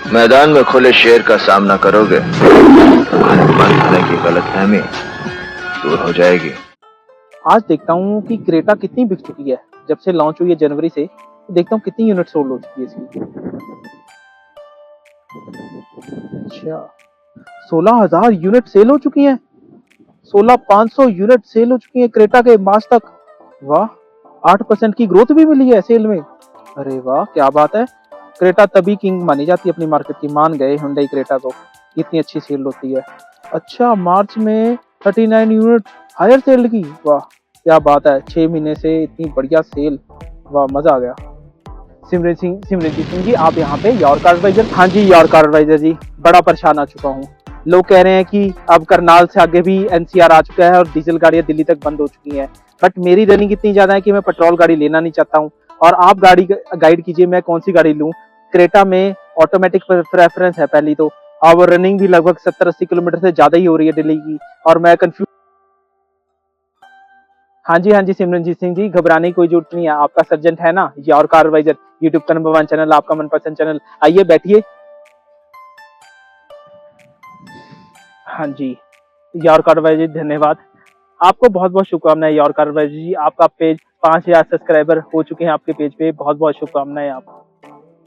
मैदान में खुले शेर का सामना करोगे, तुम्हारे मन होने की गलतफहमी दूर हो जाएगी। आज देखता हूँ कि क्रेटा कितनी बिक चुकी है। जब से लॉन्च हुई है जनवरी से, तो देखता हूँ कितनी यूनिट सोल्ड हो चुकी है इसकी। अच्छा, 16,000 यूनिट सेल हो चुकी हैं। 16,500 यूनिट सेल हो चुकी हैं क्रेटा के मार्च तक। वाह, 8% की ग्रोथ भी मिली है सेल में। अरे वाह, क्या बात है। क्रेटा तभी किंग मानी जाती है अपनी मार्केट की। मान गए हुंडई क्रेटा को, इतनी अच्छी सेल होती है। अच्छा, मार्च में 39 यूनिट हायर सेल की। वाह, क्या बात है। 6 महीने से इतनी बढ़िया सेल, वाह, मजा आ गया। सिमरनजीत सिंह जी, आप यहाँ पे यॉर्कर एडवाइजर? हाँ जी, यॉर्कर एडवाइजर जी, बड़ा परेशान आ चुका हूँ। लोग कह रहे हैं कि अब करनाल से आगे भी एनसीआर आ चुका है और डीजल गाड़ियां दिल्ली तक बंद हो चुकी हैं। बट मेरी रनिंग इतनी ज्यादा है कि मैं पेट्रोल गाड़ी लेना नहीं चाहता हूँ। और आप गाड़ी गाइड कीजिए, मैं कौन सी गाड़ी लूँ। क्रेटा में ऑटोमेटिक प्रेफरेंस है पहली तो, और रनिंग भी लगभग 70-80 किलोमीटर से ज्यादा ही हो रही है दिल्ली की, और मैं कंफ्यूज। हाँ जी सिमरनजीत सिंह जी, घबराने की कोई जरूरत नहीं है। आपका सर्जेंट है ना, यॉर्कर एडवाइजर, यूट्यूब का नंबर 1 चैनल, आपका मनपसंद चैनल। आइए बैठिए। हाँ जी, यॉर्कर एडवाइजर, धन्यवाद। आपको बहुत बहुत शुभकामनाएं यॉर्कर एडवाइजर जी। आपका पेज 5,000 सब्सक्राइबर हो चुके हैं आपके पेज पे। बहुत बहुत शुभकामनाएं आप।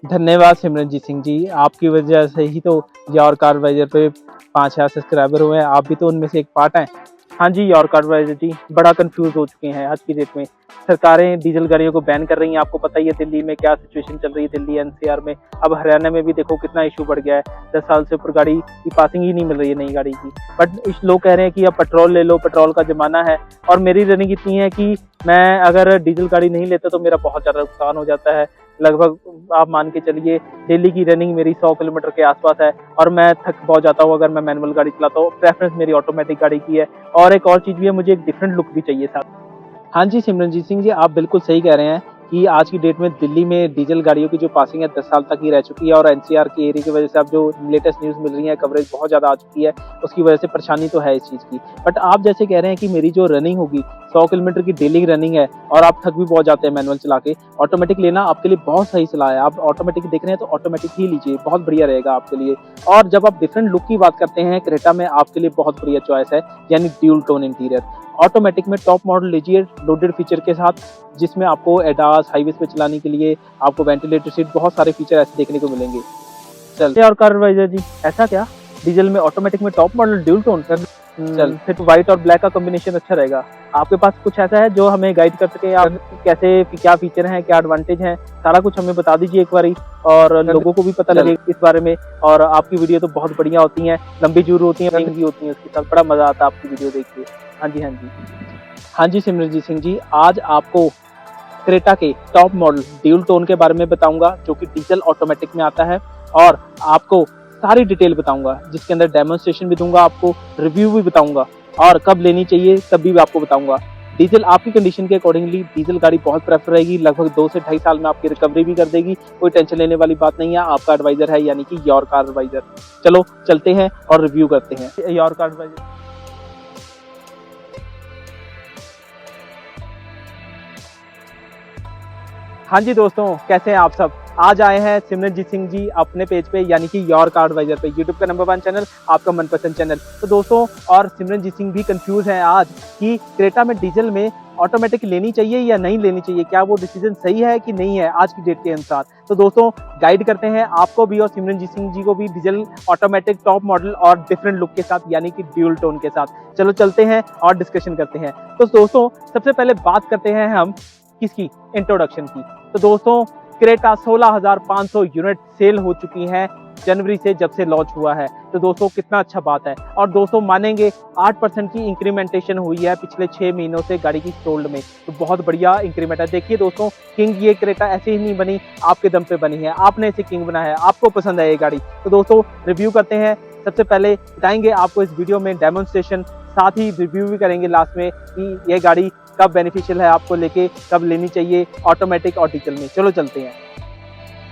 धन्यवाद सिमरनजीत सिंह जी, आपकी वजह से ही तो यॉर्कर एडवाइजर पे 5,000 सब्सक्राइबर हुए हैं। आप भी तो उनमें से एक पार्ट हैं। हाँ जी, यॉर्कर एडवाइजर जी, बड़ा कंफ्यूज हो चुके हैं आज की डेट में। सरकारें डीजल गाड़ियों को बैन कर रही हैं। आपको पता ही है दिल्ली में क्या सिचुएशन चल रही है, दिल्ली एनसीआर में। अब हरियाणा में भी देखो कितना इशू बढ़ गया है। 10 साल से ऊपर गाड़ी की पासिंग ही नहीं मिल रही है नई गाड़ी की। बट इस लोग कह रहे हैं कि अब पेट्रोल ले लो, पेट्रोल का जमाना है। और मेरी रनिंग इतनी है कि मैं अगर डीजल गाड़ी नहीं लेता तो मेरा बहुत ज्यादा नुकसान हो जाता है। लगभग आप मान के चलिए डेली की रनिंग मेरी 100 किलोमीटर के आसपास है, और मैं थक बहुत जाता हूँ अगर मैं मैनुअल गाड़ी चलाता हूँ। प्रेफरेंस मेरी ऑटोमेटिक गाड़ी की है। और एक और चीज भी है, मुझे एक डिफरेंट लुक भी चाहिए साथ। हाँ जी सिमरनजीत सिंह जी, आप बिल्कुल सही कह रहे हैं कि आज की डेट में दिल्ली में डीजल गाड़ियों की जो पासिंग है 10 साल तक ही रह चुकी है। और एनसीआर की एरिया की वजह से अब जो लेटेस्ट न्यूज़ मिल रही है, कवरेज बहुत ज़्यादा आ चुकी है, उसकी वजह से परेशानी तो है इस चीज़ की। बट आप जैसे कह रहे हैं कि मेरी जो रनिंग होगी 100 किलोमीटर की डेली रनिंग है, और आप थक भी बहुत जाते हैं मैनुअल चला के, ऑटोमेटिक लेना आपके लिए बहुत सही सलाह है। आप ऑटोमेटिक देख रहे हैं तो ऑटोमेटिक ही लीजिए, बहुत बढ़िया रहेगा आपके लिए। और जब आप डिफरेंट लुक की बात करते हैं, क्रेटा में आपके लिए बहुत बढ़िया चॉइस है, यानी ड्यूल टोन इंटीरियर। ऑटोमेटिक में टॉप मॉडल लीजिए लोडेड फीचर के साथ, जिसमें आपको एडास हाईवेज पे चलाने के लिए आपको वेंटिलेटर सीट, बहुत सारे फीचर ऐसे देखने को मिलेंगे। चलते और कार एडवाइजर जी, ऐसा क्या डीजल में ऑटोमेटिक में टॉप मॉडल ड्यूल टोन कर? चल, फिर तो व्हाइट और ब्लैक का कॉम्बिनेशन अच्छा रहेगा। आपके पास कुछ ऐसा है जो हमें गाइड कर सके? आप कैसे, क्या फीचर हैं, क्या एडवांटेज हैं, सारा कुछ हमें बता दीजिए एक बारी, और लोगों को भी पता लगे इस बारे में। और आपकी वीडियो तो बहुत बढ़िया होती हैं, लंबी जरूर होती हैं, भी होती हैं, उसके साथ बड़ा मजा आता है आपकी वीडियो देख के। हाँ जी सिमरनजीत सिंह जी, आज आपको क्रेटा के टॉप मॉडल ड्यूल टोन के बारे में बताऊंगा, जो कि डीजल ऑटोमेटिक में आता है। और आपको सारी डिटेल बताऊंगा, जिसके अंदर डेमोन्स्ट्रेशन भी दूंगा, आपको रिव्यू भी बताऊंगा, और कब लेनी चाहिए तब भी आपको बताऊंगा। डीजल आपकी कंडीशन के अकॉर्डिंगली डीजल गाड़ी बहुत प्रेफर रहेगी। लगभग 2 से 2.5 साल में आपकी रिकवरी भी कर देगी। कोई टेंशन लेने वाली बात नहीं है। आपका एडवाइजर है, यानी कि यॉर्कर एडवाइजर। चलो चलते हैं और रिव्यू करते हैं। Yorker adviser. हाँ जी दोस्तों, कैसे हैं आप सब? आज आए हैं सिमरनजीत सिंह जी अपने पेज पे, यानी कि यॉर्कर एडवाइजर पे, यूट्यूब का नंबर 1 चैनल, आपका मनपसंद चैनल। तो दोस्तों, और सिमरनजीत सिंह भी कंफ्यूज हैं आज कि क्रेटा में डीजल में ऑटोमेटिक लेनी चाहिए या नहीं लेनी चाहिए, क्या वो डिसीजन सही है कि नहीं है आज की डेट के अनुसार। तो दोस्तों, गाइड करते हैं आपको भी और सिमरनजीत सिंह जी को भी डीजल ऑटोमेटिक टॉप मॉडल और डिफरेंट लुक के साथ, यानी कि ड्यूल टोन के साथ। चलो चलते हैं और डिस्कशन करते हैं। तो दोस्तों, सबसे पहले बात करते हैं हम किसकी, इंट्रोडक्शन की। तो दोस्तों, क्रेटा 16,500 यूनिट सेल हो चुकी हैं जनवरी से, जब से लॉन्च हुआ है। तो दोस्तों, कितना अच्छा बात है। और दोस्तों मानेंगे 8% की इंक्रीमेंटेशन हुई है पिछले 6 महीनों से गाड़ी की सोल्ड में। तो बहुत बढ़िया इंक्रीमेंट है। देखिए दोस्तों, किंग ये क्रेटा ऐसे ही नहीं बनी, आपके दम पे बनी है, आपने इसे किंग बनाया है, आपको पसंद है ये गाड़ी। तो दोस्तों, रिव्यू करते हैं। सबसे पहले बताएंगे आपको इस वीडियो में डेमोन्स्ट्रेशन, साथ ही रिव्यू भी करेंगे लास्ट में कि ये गाड़ी कब बेनिफिशियल है आपको लेके, कब लेनी चाहिए ऑटोमेटिक और डीजल में। चलो चलते हैं।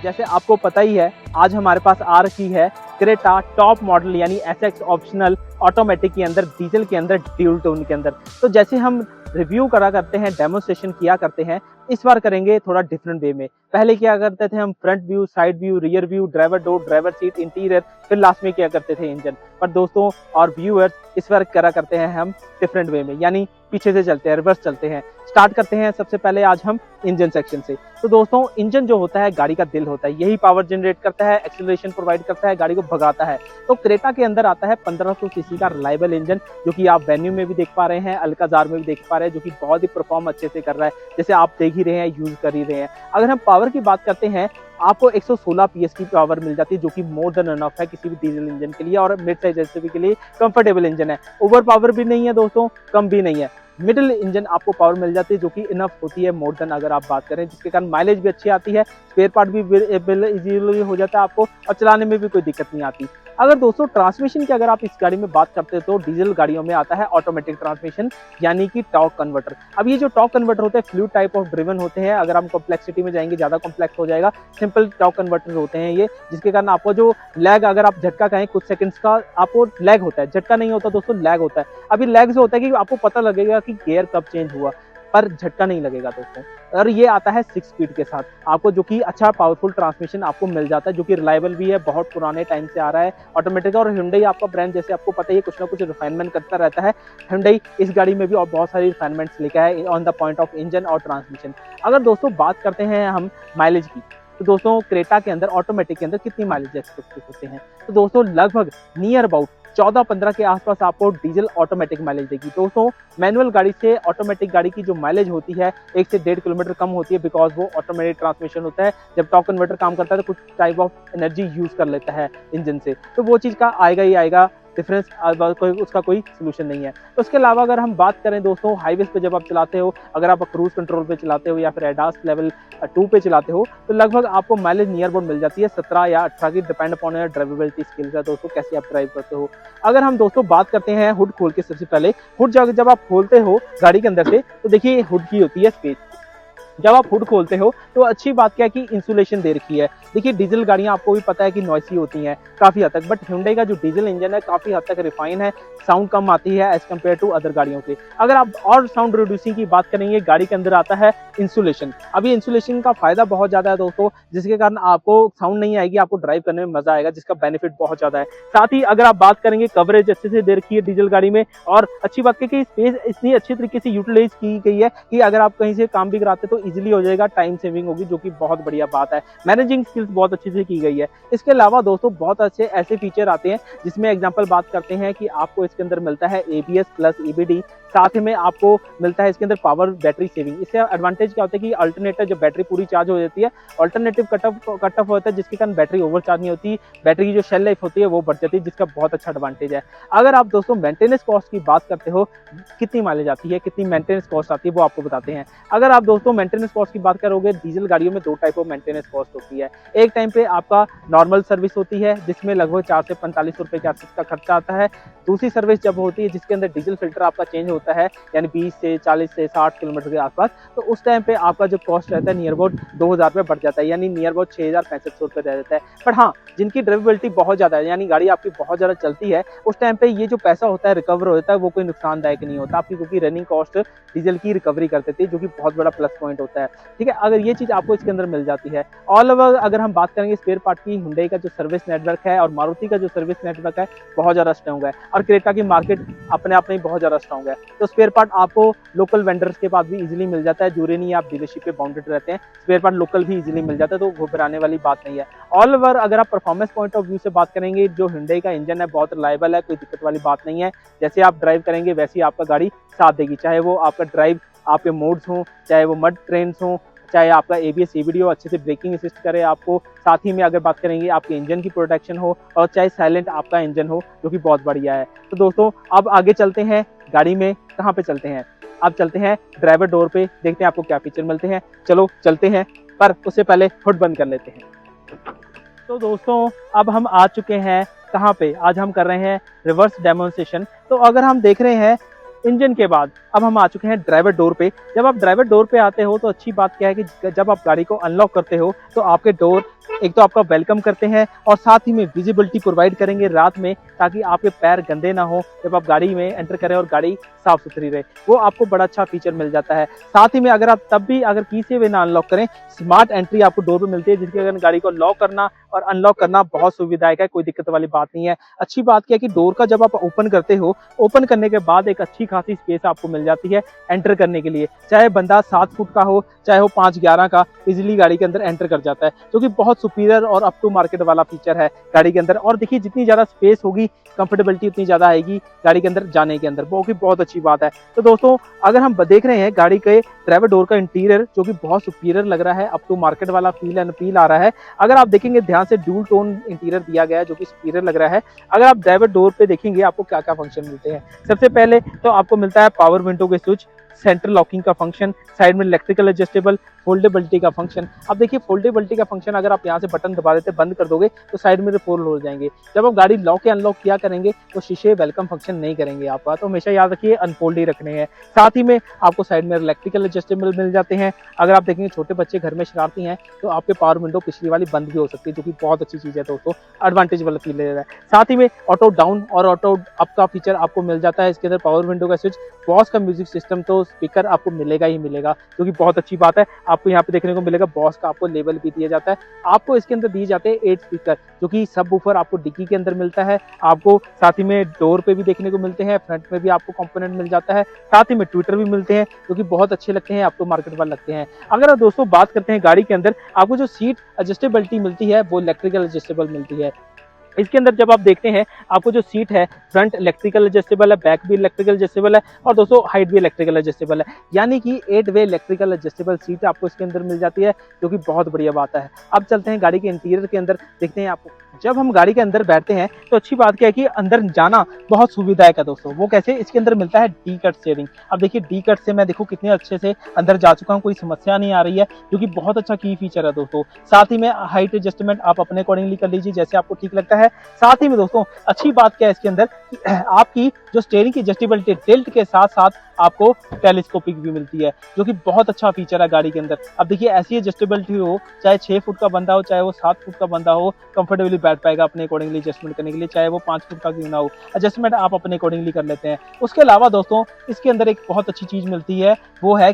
जैसे आपको पता ही है, आज हमारे पास आ रखी है क्रेटा टॉप मॉडल यानी एसएक्स ऑप्शनल ऑटोमेटिक के अंदर, डीजल के अंदर, ड्यूल टोन के अंदर। तो जैसे हम रिव्यू करा करते हैं, डेमोन्स्ट्रेशन किया करते हैं, इस बार करेंगे थोड़ा डिफरेंट वे में। पहले क्या करते थे हम, front view, side view, rear view, driver door, driver seat, interior, फिर लास्ट में क्या करते थे इंजन। पर दोस्तों और व्यूअर्स, इस बार करा करते हैं हम डिफरेंट वे में, यानी पीछे से चलते हैं, रिवर्स चलते हैं। स्टार्ट करते हैं सबसे पहले आज हम इंजन सेक्शन से। तो दोस्तों इंजन जो होता है गाड़ी का दिल होता है, यही पावर जनरेट करता है, एक्सेलरेशन प्रोवाइड करता है, गाड़ी को भगाता है। तो क्रेटा के अंदर आता है 1500 सीसी का रिलायबल इंजन, जो कि आप वेन्यू में भी देख पा रहे हैं, अल्काजार में भी देख पा रहे हैं, जो कि बहुत ही परफॉर्म अच्छे से कर रहा है, जैसे आप देख ही रहे हैं, यूज कर ही रहे हैं। अगर हम पावर की बात करते हैं, आपको 116 पीएस की पावर मिल जाती है, जो कि मोर देन एनफ है किसी भी डीजल इंजन के लिए, और मिड साइज एसयूवी के लिए कंफर्टेबल इंजन है। ओवर पावर भी नहीं है दोस्तों, कम भी नहीं है, मिडिल इंजन आपको पावर मिल जाती है, जो कि इनफ होती है मोर देन अगर आप बात करें, जिसके कारण माइलेज भी अच्छी आती है, स्पेयर पार्ट भी इजीली हो जाता है आपको, और चलाने में भी कोई दिक्कत नहीं आती। अगर दोस्तों ट्रांसमिशन की अगर आप इस गाड़ी में बात करते हो, तो डीजल गाड़ियों में आता है ऑटोमेटिक ट्रांसमिशन, यानी कि टॉर्क कन्वर्टर। अब ये जो टॉर्क कन्वर्टर होते हैं फ्लूइड टाइप ऑफ ड्रिवन होते हैं, अगर हम कॉम्प्लेक्सिटी में जाएंगे ज्यादा कॉम्प्लेक्स हो जाएगा। सिंपल टॉर्क कन्वर्टर होते हैं ये, जिसके कारण आपको जो लैग, अगर आप झटका कहें कुछ सेकंड्स का, आपको लैग होता है, झटका नहीं होता दोस्तों, लैग होता है। अभी लैग से होता है कि आपको पता लगेगा कि गियर कब चेंज हुआ, पर झटका नहीं लगेगा दोस्तों। और ये आता है 6 स्पीड के साथ आपको, जो कि अच्छा पावरफुल ट्रांसमिशन आपको मिल जाता है, जो कि रिलायबल भी है, बहुत पुराने टाइम से आ रहा है ऑटोमेटिक। और Hyundai आपका ब्रांड, जैसे आपको पता है, कुछ ना कुछ रिफाइनमेंट करता रहता है। Hyundai इस गाड़ी में भी और बहुत सारी रिफाइनमेंट्स लेकर है on the point of engine और ट्रांसमिशन। अगर दोस्तों बात करते हैं हम माइलेज की, तो दोस्तों क्रेटा के अंदर ऑटोमेटिक के अंदर कितनी माइलेज एक्सपेक्ट होते हैं, तो दोस्तों लगभग नियर अबाउट 14-15 के आसपास आपको डीजल ऑटोमेटिक माइलेज देगी। दोस्तों मैनुअल गाड़ी से ऑटोमेटिक गाड़ी की जो माइलेज होती है 1 से 1.5 किलोमीटर कम होती है, बिकॉज वो ऑटोमेटिक ट्रांसमिशन होता है। जब टॉर्क कन्वर्टर काम करता है तो कुछ टाइप ऑफ एनर्जी यूज कर लेता है इंजन से, तो वो चीज का आएगा ही आएगा डिफरेंस, उसका कोई सोल्यूशन नहीं है। तो उसके अलावा अगर हम बात करें दोस्तों, हाईवेज पे जब आप चलाते हो, अगर आप क्रूज कंट्रोल पे चलाते हो या फिर एडास लेवल 2 पे चलाते हो, तो लगभग आपको माइलेज नियर अबाउट मिल जाती है 17 या 18 की, depend upon your drivability skills है दोस्तों, कैसे आप ड्राइव करते हो। अगर हम दोस्तों बात करते हैं हुड खोल के, सबसे पहले हुड जब आप खोलते हो गाड़ी के अंदर से, तो देखिए हुड की होती है स्पेस। जब आप हुड खोलते हो तो अच्छी बात क्या है कि इंसुलेशन दे रखी है। देखिए डीजल गाड़ियां आपको भी पता है कि नॉइसी होती हैं काफी हद तक, बट Hyundai का जो डीजल इंजन है काफी हद तक रिफाइन है, साउंड कम आती है एज कम्पेयर टू अदर गाड़ियों के। अगर आप और साउंड रिड्यूसिंग की बात करेंगे, गाड़ी के अंदर आता है इंसुलेशन। अभी इंसुलेशन का फायदा बहुत ज्यादा है दोस्तों, जिसके कारण आपको साउंड नहीं आएगी, आपको ड्राइव करने में मजा आएगा, जिसका बेनिफिट बहुत ज्यादा है। साथ ही अगर आप बात करेंगे, कवरेज अच्छे से दे रखी है डीजल गाड़ी में, और अच्छी बात है कि स्पेस इतनी अच्छी तरीके से यूटिलाइज की गई है कि अगर आप कहीं से काम भी कराते तो इजिली हो जाएगा, टाइम सेविंग होगी, जो कि बहुत बढ़िया बात है। मैनेजिंग स्किल्स बहुत अच्छे से की गई है। इसके अलावा दोस्तों बहुत अच्छे ऐसे फीचर आते हैं, जिसमें एग्जांपल बात करते हैं कि आपको इसके अंदर मिलता है ABS प्लस EBD, साथ में आपको मिलता है इसके अंदर पावर बैटरी सेविंग। इससे एडवांटेज क्या होता है कि अल्टरनेटर जब बैटरी पूरी चार्ज हो जाती है, अल्टरनेटिव कट ऑफ होता है, जिसके कारण बैटरी ओवरचार्ज नहीं होती, बैटरी की जो शेल लाइफ होती है वो बढ़ जाती है, जिसका बहुत अच्छा एडवांटेज है। अगर आप दोस्तों मेंटेनेंस कॉस्ट की बात करते हो, कितनी माइलेज आती है, कितनी मेंटेनेंस कॉस्ट आती है, वो आपको बताते हैं। अगर आप दोस्तों मेंटेनेंस कॉस्ट की बात करोगे, डीजल गाड़ियों में 2 टाइप ऑफ मेंटेनेंस कॉस्ट होती है। एक टाइम पे आपका नॉर्मल सर्विस होती है, जिसमें लगभग 4 से 45 रुपए के आसपास का खर्चा आता है। दूसरी सर्विस जब होती है, जिसके अंदर डीजल फिल्टर आपका चेंज होता है, यानी 20 से 40 से 60 किलोमीटर के आसपास, तो उस टाइम पे आपका जो कॉस्ट रहता है नियर अबाउट 2000 रुपये बढ़ जाता है, यानी नियर अबाउट 6500 रुपये रह जाता है। पर हाँ, जिनकी ड्राइवेबिलिटी बहुत ज्यादा है, यानी गाड़ी आपकी बहुत ज्यादा चलती है, उस टाइम पे ये जो पैसा होता है रिकवर हो जाता है, वो कोई नुकसानदायक नहीं होता आपकी, क्योंकि रनिंग कॉस्ट डीजल की रिकवरी कर देती है, जो कि बहुत बड़ा प्लस पॉइंट होता है। ठीक है, अगर ये चीज आपको इसके अंदर मिल जाती है। ऑल ओवर अगर हम बात करेंगे स्पेयर पार्ट की, Hyundai का जो सर्विस नेटवर्क है और मारुति का जो सर्विस नेटवर्क है बहुत ज्यादा स्ट्रॉन्ग है, और क्रेटा की मार्केट अपने आप में बहुत ज्यादा स्ट्रॉन्ग है। तो स्पेयर पार्ट आपको लोकल वेंडर्स के पास भी इजीली मिल जाता है, जरूरी नहीं आप डीलरशिप पे बाउंडेड रहते हैं, स्पेयर पार्ट लोकल भी इजीली मिल जाता है, तो घबराने वाली बात नहीं है। ऑल ओवर अगर आप परफॉर्मेंस पॉइंट ऑफ व्यू से बात करेंगे, जो Hyundai का इंजन है बहुत रिलायबल है, कोई दिक्कत वाली बात नहीं है। जैसे आप ड्राइव करेंगे वैसे ही आपका गाड़ी साथ देगी, चाहे वो आपका ड्राइव आपके मोड्स हों, चाहे वो मड ट्रेन्स हों, चाहे आपका ABS EBD हो, अच्छे से ब्रेकिंग असिस्ट करे आपको, साथ ही में अगर बात करेंगे आपके इंजन की प्रोटेक्शन हो, और चाहे साइलेंट आपका इंजन हो, जो कि बहुत बढ़िया है। तो दोस्तों अब आगे चलते हैं गाड़ी में, कहाँ पे चलते हैं, अब चलते हैं ड्राइवर डोर पे, देखते हैं आपको क्या फीचर मिलते हैं। चलो चलते हैं, पर उससे पहले हुड बंद कर लेते हैं। तो दोस्तों अब हम आ चुके हैं कहाँ पे, आज हम कर रहे हैं रिवर्स डेमोन्स्ट्रेशन। तो अगर हम देख रहे हैं इंजन के बाद अब हम आ चुके हैं ड्राइवर डोर पे। जब आप ड्राइवर डोर पे आते हो तो अच्छी बात क्या है कि जब आप गाड़ी को अनलॉक करते हो तो आपके डोर एक तो आपका वेलकम करते हैं और साथ ही में विजिबिलिटी प्रोवाइड करेंगे रात में, ताकि आपके पैर गंदे ना हो जब आप गाड़ी में एंटर करें और गाड़ी साफ सुथरी रहे। वो आपको बड़ा अच्छा फीचर मिल जाता है। साथ ही में अगर आप तब भी अगर की से वे ना अनलॉक करें, स्मार्ट एंट्री आपको डोर पे मिलती है, जिसके कारण गाड़ी को लॉक करना और अनलॉक करना बहुत सुविधायक है, कोई दिक्कत वाली बात नहीं है। अच्छी बात क्या है कि डोर का जब आप ओपन करते हो, ओपन करने के बाद एक अच्छी खासी स्पेस आपको मिल जाती है एंटर करने के लिए। चाहे बंदा 7 फुट का हो, चाहे वो 5'11" का, इजिली गाड़ी के अंदर एंटर कर जाता है, जो कि बहुत सुपीरियर और अप टू मार्केट वाला फीचर है गाड़ी के अंदर। और देखिए जितनी ज्यादा स्पेस होगी, कंफर्टेबिलिटी उतनी ज्यादा आएगी गाड़ी के अंदर जाने के अंदर, वो की बहुत अच्छी बात है। तो दोस्तों अगर हम देख रहे हैं गाड़ी के ड्राइवर डोर का इंटीरियर, जो कि बहुत सुपीरियर लग रहा है, अप टू मार्केट वाला फील एंड फील आ रहा है। अगर आप देखेंगे ध्यान से, ड्यूल टोन इंटीरियर दिया गया है, जो कि सुपीरियर लग रहा है। अगर आप ड्राइवर डोर पे देखेंगे आपको क्या क्या फंक्शन मिलते हैं। सबसे पहले तो आपको मिलता है पावर विंडो के स्विच, सेंटर लॉकिंग का फंक्शन, साइड में इलेक्ट्रिकल एडजस्टेबल, फोल्डेबिलिटी का फंक्शन। अब देखिए फोल्डेबिलिटी का फंक्शन अगर आप यहाँ से बटन दबा देते बंद कर दोगे तो साइड में फोल्ड हो जाएंगे। जब आप गाड़ी लॉक या अनलॉक किया करेंगे तो शीशे वेलकम फंक्शन नहीं करेंगे आपका, तो हमेशा याद रखिए अनफोल्ड ही रखने हैं। साथ ही में आपको साइड में इलेक्ट्रिकल एडजस्टेबल मिल जाते हैं। अगर आप देखेंगे छोटे बच्चे घर में शरारती हैं तो आपके पावर विंडो पिछली वाली बंद भी हो सकती है, जो कि बहुत अच्छी चीज़ है दोस्तों, एडवांटेज वाला फील है। साथ ही में ऑटो डाउन और ऑटो अप का फीचर आपको मिल जाता है इसके अंदर। पावर विंडो का स्विच, बॉस का म्यूजिक सिस्टम, तो स्पीकर आपको मिलेगा ही मिलेगा, जो कि बहुत अच्छी बात है। आपको यहाँ पे देखने को मिलेगा बॉस का आपको लेवल भी दिया जाता है। आपको इसके अंदर दिए जाते हैं 8 स्पीकर, जो कि सब वूफर आपको डिक्की के अंदर मिलता है। आपको साथ ही में डोर पे भी देखने को मिलते हैं, फ्रंट में भी आपको कंपोनेंट मिल जाता है। साथ ही में ट्विटर भी मिलते हैं, जो कि बहुत अच्छे लगते हैं, आपको मार्केट वाले लगते हैं। अगर आप दोस्तों बात करते हैं गाड़ी के अंदर, आपको जो सीट एडजस्टेबिलिटी मिलती है वो इलेक्ट्रिकल एडजस्टेबल मिलती है। इसके अंदर जब आप देखते हैं आपको जो सीट है, फ्रंट इलेक्ट्रिकल एडजस्टेबल है, बैक भी इलेक्ट्रिकल एडजस्टेबल है और दोस्तों हाइट भी इलेक्ट्रिकल एडजस्टेबल है, यानी कि 8 वे इलेक्ट्रिकल एडजस्टेबल सीट आपको इसके अंदर मिल जाती है, जो कि बहुत बढ़िया बात है। अब चलते हैं गाड़ी के इंटीरियर के अंदर, देखते हैं आपको। जब हम गाड़ी के अंदर बैठते हैं तो अच्छी बात क्या है कि अंदर जाना बहुत सुविधायक है दोस्तों। वो कैसे? इसके अंदर मिलता है डी कट स्टीयरिंग। अब देखिए डी कट से मैं देखो कितने अच्छे से अंदर जा चुका हूँ, कोई समस्या नहीं आ रही है, जो कि बहुत अच्छा की फीचर है दोस्तों। साथ ही में हाइट एडजस्टमेंट आप अपने अकॉर्डिंगली कर लीजिए, जैसे आपको ठीक लगता है। साथ ही में दोस्तों अच्छी बात क्या है इसके अंदर कि आपकी जो स्टीयरिंग की एडजस्टेबिलिटी, टिल्ट के साथ साथ आपको टेलीस्कोपिक भी मिलती है, जो कि बहुत अच्छा फीचर है गाड़ी के अंदर। अब देखिए ऐसी एडजस्टेबिलिटी हो, चाहे 6 फुट का बंदा हो, चाहे वो 7 फुट का बंदा हो, कंफर्टेबली बैठ पाएगा अपने अकॉर्डिंगली एडजस्टमेंट करने के लिए, चाहे वो 5 फुट का क्यों ना हो, एडजस्टमेंट आप अपने अकॉर्डिंगली कर लेते हैं। उसके अलावा दोस्तों इसके अंदर एक बहुत अच्छी चीज मिलती है, वो है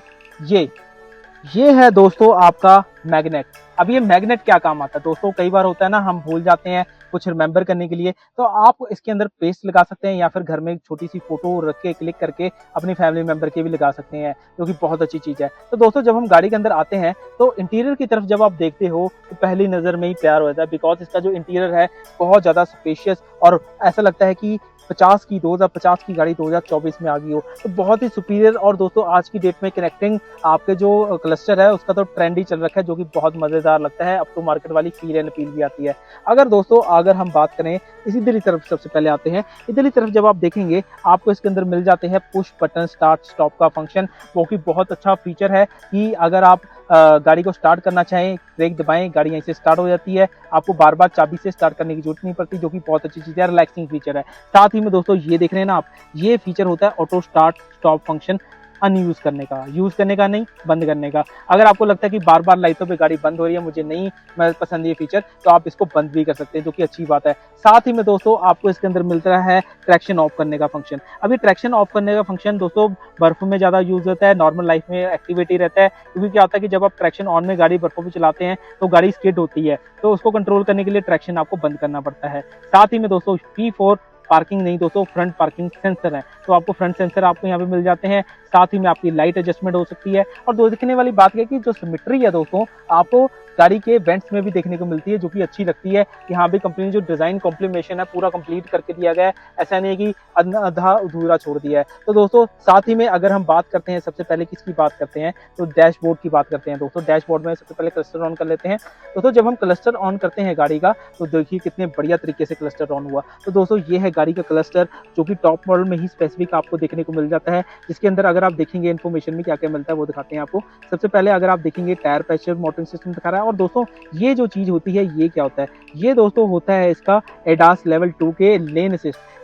ये है दोस्तों आपका मैग्नेट। अब ये मैग्नेट क्या काम आता है दोस्तों? कई बार होता है ना, हम भूल जाते हैं कुछ रिमेंबर करने के लिए, तो आप इसके अंदर पेस्ट लगा सकते हैं या फिर घर में एक छोटी सी फोटो रख के क्लिक करके अपनी फैमिली मेंबर के भी लगा सकते हैं, जो कि बहुत अच्छी चीज है। तो दोस्तों जब हम गाड़ी के अंदर आते हैं तो इंटीरियर की तरफ जब आप देखते हो तो पहली नजर में ही प्यार हो जाता है, बिकॉज इसका जो इंटीरियर है बहुत ज्यादा स्पेशियस और ऐसा लगता है कि 2050 की गाड़ी 2024 में आ गई हो, तो बहुत ही सुपीरियर। और दोस्तों आज की डेट में कनेक्टिंग आपके जो क्लस्टर है उसका तो ट्रेंड ही चल रखा है, जो कि बहुत मजेदार लगता है, अप टू मार्केट वाली फील एंड फील भी आती है। अगर दोस्तों अगर हम बात करें इधर तरफ, सबसे पहले आते हैं इधर तरफ, जब आप देखेंगे आपको इसके अंदर मिल जाते हैं पुश बटन स्टार्ट स्टॉप का फंक्शन, वो कि बहुत अच्छा फीचर है कि अगर आप गाड़ी को स्टार्ट करना चाहें, ब्रेक दबाएं, गाड़ी यहीं से स्टार्ट हो जाती है, आपको बार बार चाबी से स्टार्ट करने की जरूरत नहीं पड़ती, जो कि बहुत अच्छी चीज है, रिलैक्सिंग फीचर है। साथ ही में दोस्तों ये देख रहे हैं ना आप, ये फीचर होता है auto start stop function, unused करने का, यूज करने का नहीं, बंद करने का। अगर आपको लगता है कि बार बार लाइटों पे गाड़ी बंद हो रही है, मुझे नहीं मैं पसंद ये फीचर, तो आप इसको बंद भी कर सकते हैं, जो कि अच्छी बात है। साथ ही में दोस्तों आपको इसके अंदर मिलता है ट्रैक्शन ऑफ करने का फंक्शन। अभी ट्रैक्शन ऑफ करने का फंक्शन दोस्तों बर्फ में ज्यादा यूज होता है, नॉर्मल लाइफ में एक्टिविटी रहता है, क्योंकि क्या होता है कि जब आप ट्रैक्शन ऑन में गाड़ी बर्फों में चलाते हैं तो गाड़ी स्किड होती है, तो उसको कंट्रोल करने के लिए ट्रैक्शन आपको बंद करना पड़ता है। साथ ही में दोस्तों P4 पार्किंग नहीं दोस्तों, फ्रंट पार्किंग सेंसर है, तो आपको फ्रंट सेंसर आपको यहाँ पे मिल जाते हैं। साथ ही में आपकी लाइट एडजस्टमेंट हो सकती है। और दो देखने वाली बात है कि जो सिमेट्री है दोस्तों आपको गाड़ी के वेंट्स में भी देखने को मिलती है, जो कि अच्छी लगती है। यहाँ भी कंपनी ने जो डिजाइन कॉम्प्लीमेशन है पूरा कंप्लीट करके दिया गया है, ऐसा नहीं है कि आधा अधूरा छोड़ दिया है। तो दोस्तों साथ ही में अगर हम बात करते हैं, सबसे पहले किसकी बात करते हैं तो डैशबोर्ड की बात करते हैं दोस्तों। डैशबोर्ड में सबसे पहले क्लस्टर ऑन कर लेते हैं दोस्तों। जब हम क्लस्टर ऑन करते हैं गाड़ी का तो देखिए कितने बढ़िया तरीके से क्लस्टर ऑन हुआ। तो दोस्तों ये है गाड़ी का क्लस्टर, जो कि टॉप मॉडल में ही स्पेसिफिक आपको देखने को मिल जाता है, जिसके अंदर अगर आप देखेंगे इन्फॉर्मेशन में क्या क्या मिलता है वो दिखाते हैं आपको। सबसे पहले अगर आप देखेंगे टायर प्रेशर मॉनिटरिंग सिस्टम दिखा रहा है। और दोस्तों ये जो चीज़ होती है ये क्या होता है, ये दोस्तों होता है इसका एडास लेवल 2 के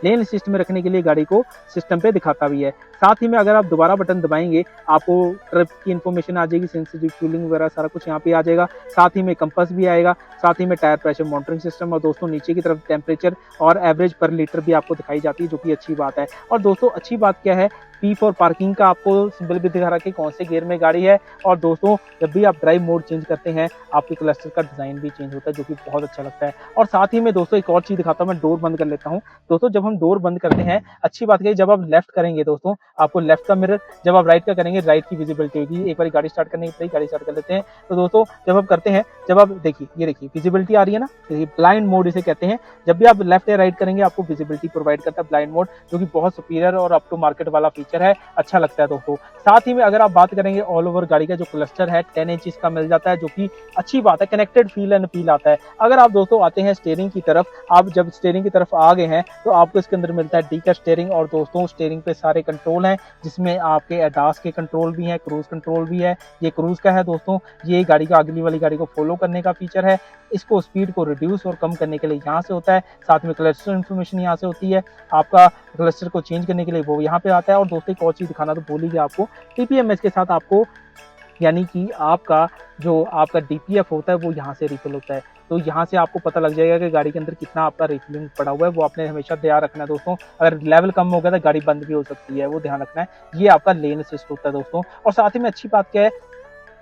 लेन असिस्ट में रखने के लिए गाड़ी को सिस्टम पे दिखाता भी है। साथ ही में अगर आप दोबारा बटन दबाएंगे आपको ट्रिप की इन्फॉर्मेशन आ जाएगी, सेंसिटिव फ्यूलिंग वगैरह सारा कुछ यहाँ पे आ जाएगा। साथ ही में कंपास भी आएगा, साथ ही में टायर प्रेशर मॉनिटरिंग सिस्टम, और दोस्तों नीचे की तरफ टेम्परेचर और एवरेज पर लीटर भी आपको दिखाई जाती है, जो कि अच्छी बात है। और दोस्तों अच्छी बात क्या है, P फॉर पार्किंग का आपको सिंबल भी दिखा रहा है कि कौन से गियर में गाड़ी है। और दोस्तों जब भी आप ड्राइव मोड चेंज करते हैं आपके क्लस्टर का डिजाइन भी चेंज होता है, जो कि बहुत अच्छा लगता है। और साथ ही में दोस्तों एक और चीज दिखाता हूँ, मैं डोर बंद कर लेता हूँ। दोस्तों जब हम डोर बंद करते हैं, अच्छी बात है जब आप लेफ्ट करेंगे दोस्तों आपको लेफ्ट का मिरर, जब आप राइट का करेंगे राइट की विजिबिलिटी होगी। एक बार गाड़ी स्टार्ट करने की गाड़ी स्टार्ट कर लेते हैं। तो दोस्तों जब आप करते हैं, जब आप देखिए ये देखिए विजिबिलिटी आ रही है ना, ब्लाइंड मोड इसे कहते हैं। जब भी आप लेफ्ट या राइट करेंगे आपको विजिबिलिटी प्रोवाइड करता है ब्लाइंड मोड, जो कि बहुत सुपीरियर और अप टू मार्केट वाला फीचर है, अच्छा लगता है दोस्तों। साथ ही में अगर आप बात करेंगे ऑल ओवर गाड़ी का जो क्लस्टर है 10 इंच का मिल जाता है, जो कि अच्छी बात है, कनेक्टेड फील एंड फील आता है। अगर आप दोस्तों आते हैं स्टीयरिंग की तरफ, आप जब स्टीयरिंग की तरफ आ गए हैं तो आपको इसके अंदर मिलता है डी का स्टीयरिंग। और दोस्तों स्टीयरिंग पे सारे कंट्रोल हैं, जिसमें आपके एडास के कंट्रोल भी हैं, क्रूज कंट्रोल भी है। ये क्रूज का है दोस्तों, ये गाड़ी का अगली वाली गाड़ी को फॉलो करने का फीचर है। इसको स्पीड को रिड्यूस और कम करने के लिए यहाँ से होता है। साथ में क्लस्टर इन्फॉर्मेशन यहाँ से होती है, आपका क्लस्टर को चेंज करने के लिए वो यहाँ पे आता है। और दोस्तों एक और चीज दिखाना तो भूल ही गया आपको, टीपीएमएस के साथ आपको यानी कि आपका जो आपका डीपीएफ होता है वो यहाँ से रिफिल होता है। तो यहाँ से आपको पता लग जाएगा कि गाड़ी के अंदर कितना आपका रिफिलिंग पड़ा हुआ है, वो आपने हमेशा ध्यान रखना है दोस्तों। अगर लेवल कम हो गया तो गाड़ी बंद भी हो सकती है, वो ध्यान रखना है। ये आपका लेन असिस्ट होता है दोस्तों। और साथ ही में अच्छी बात क्या है,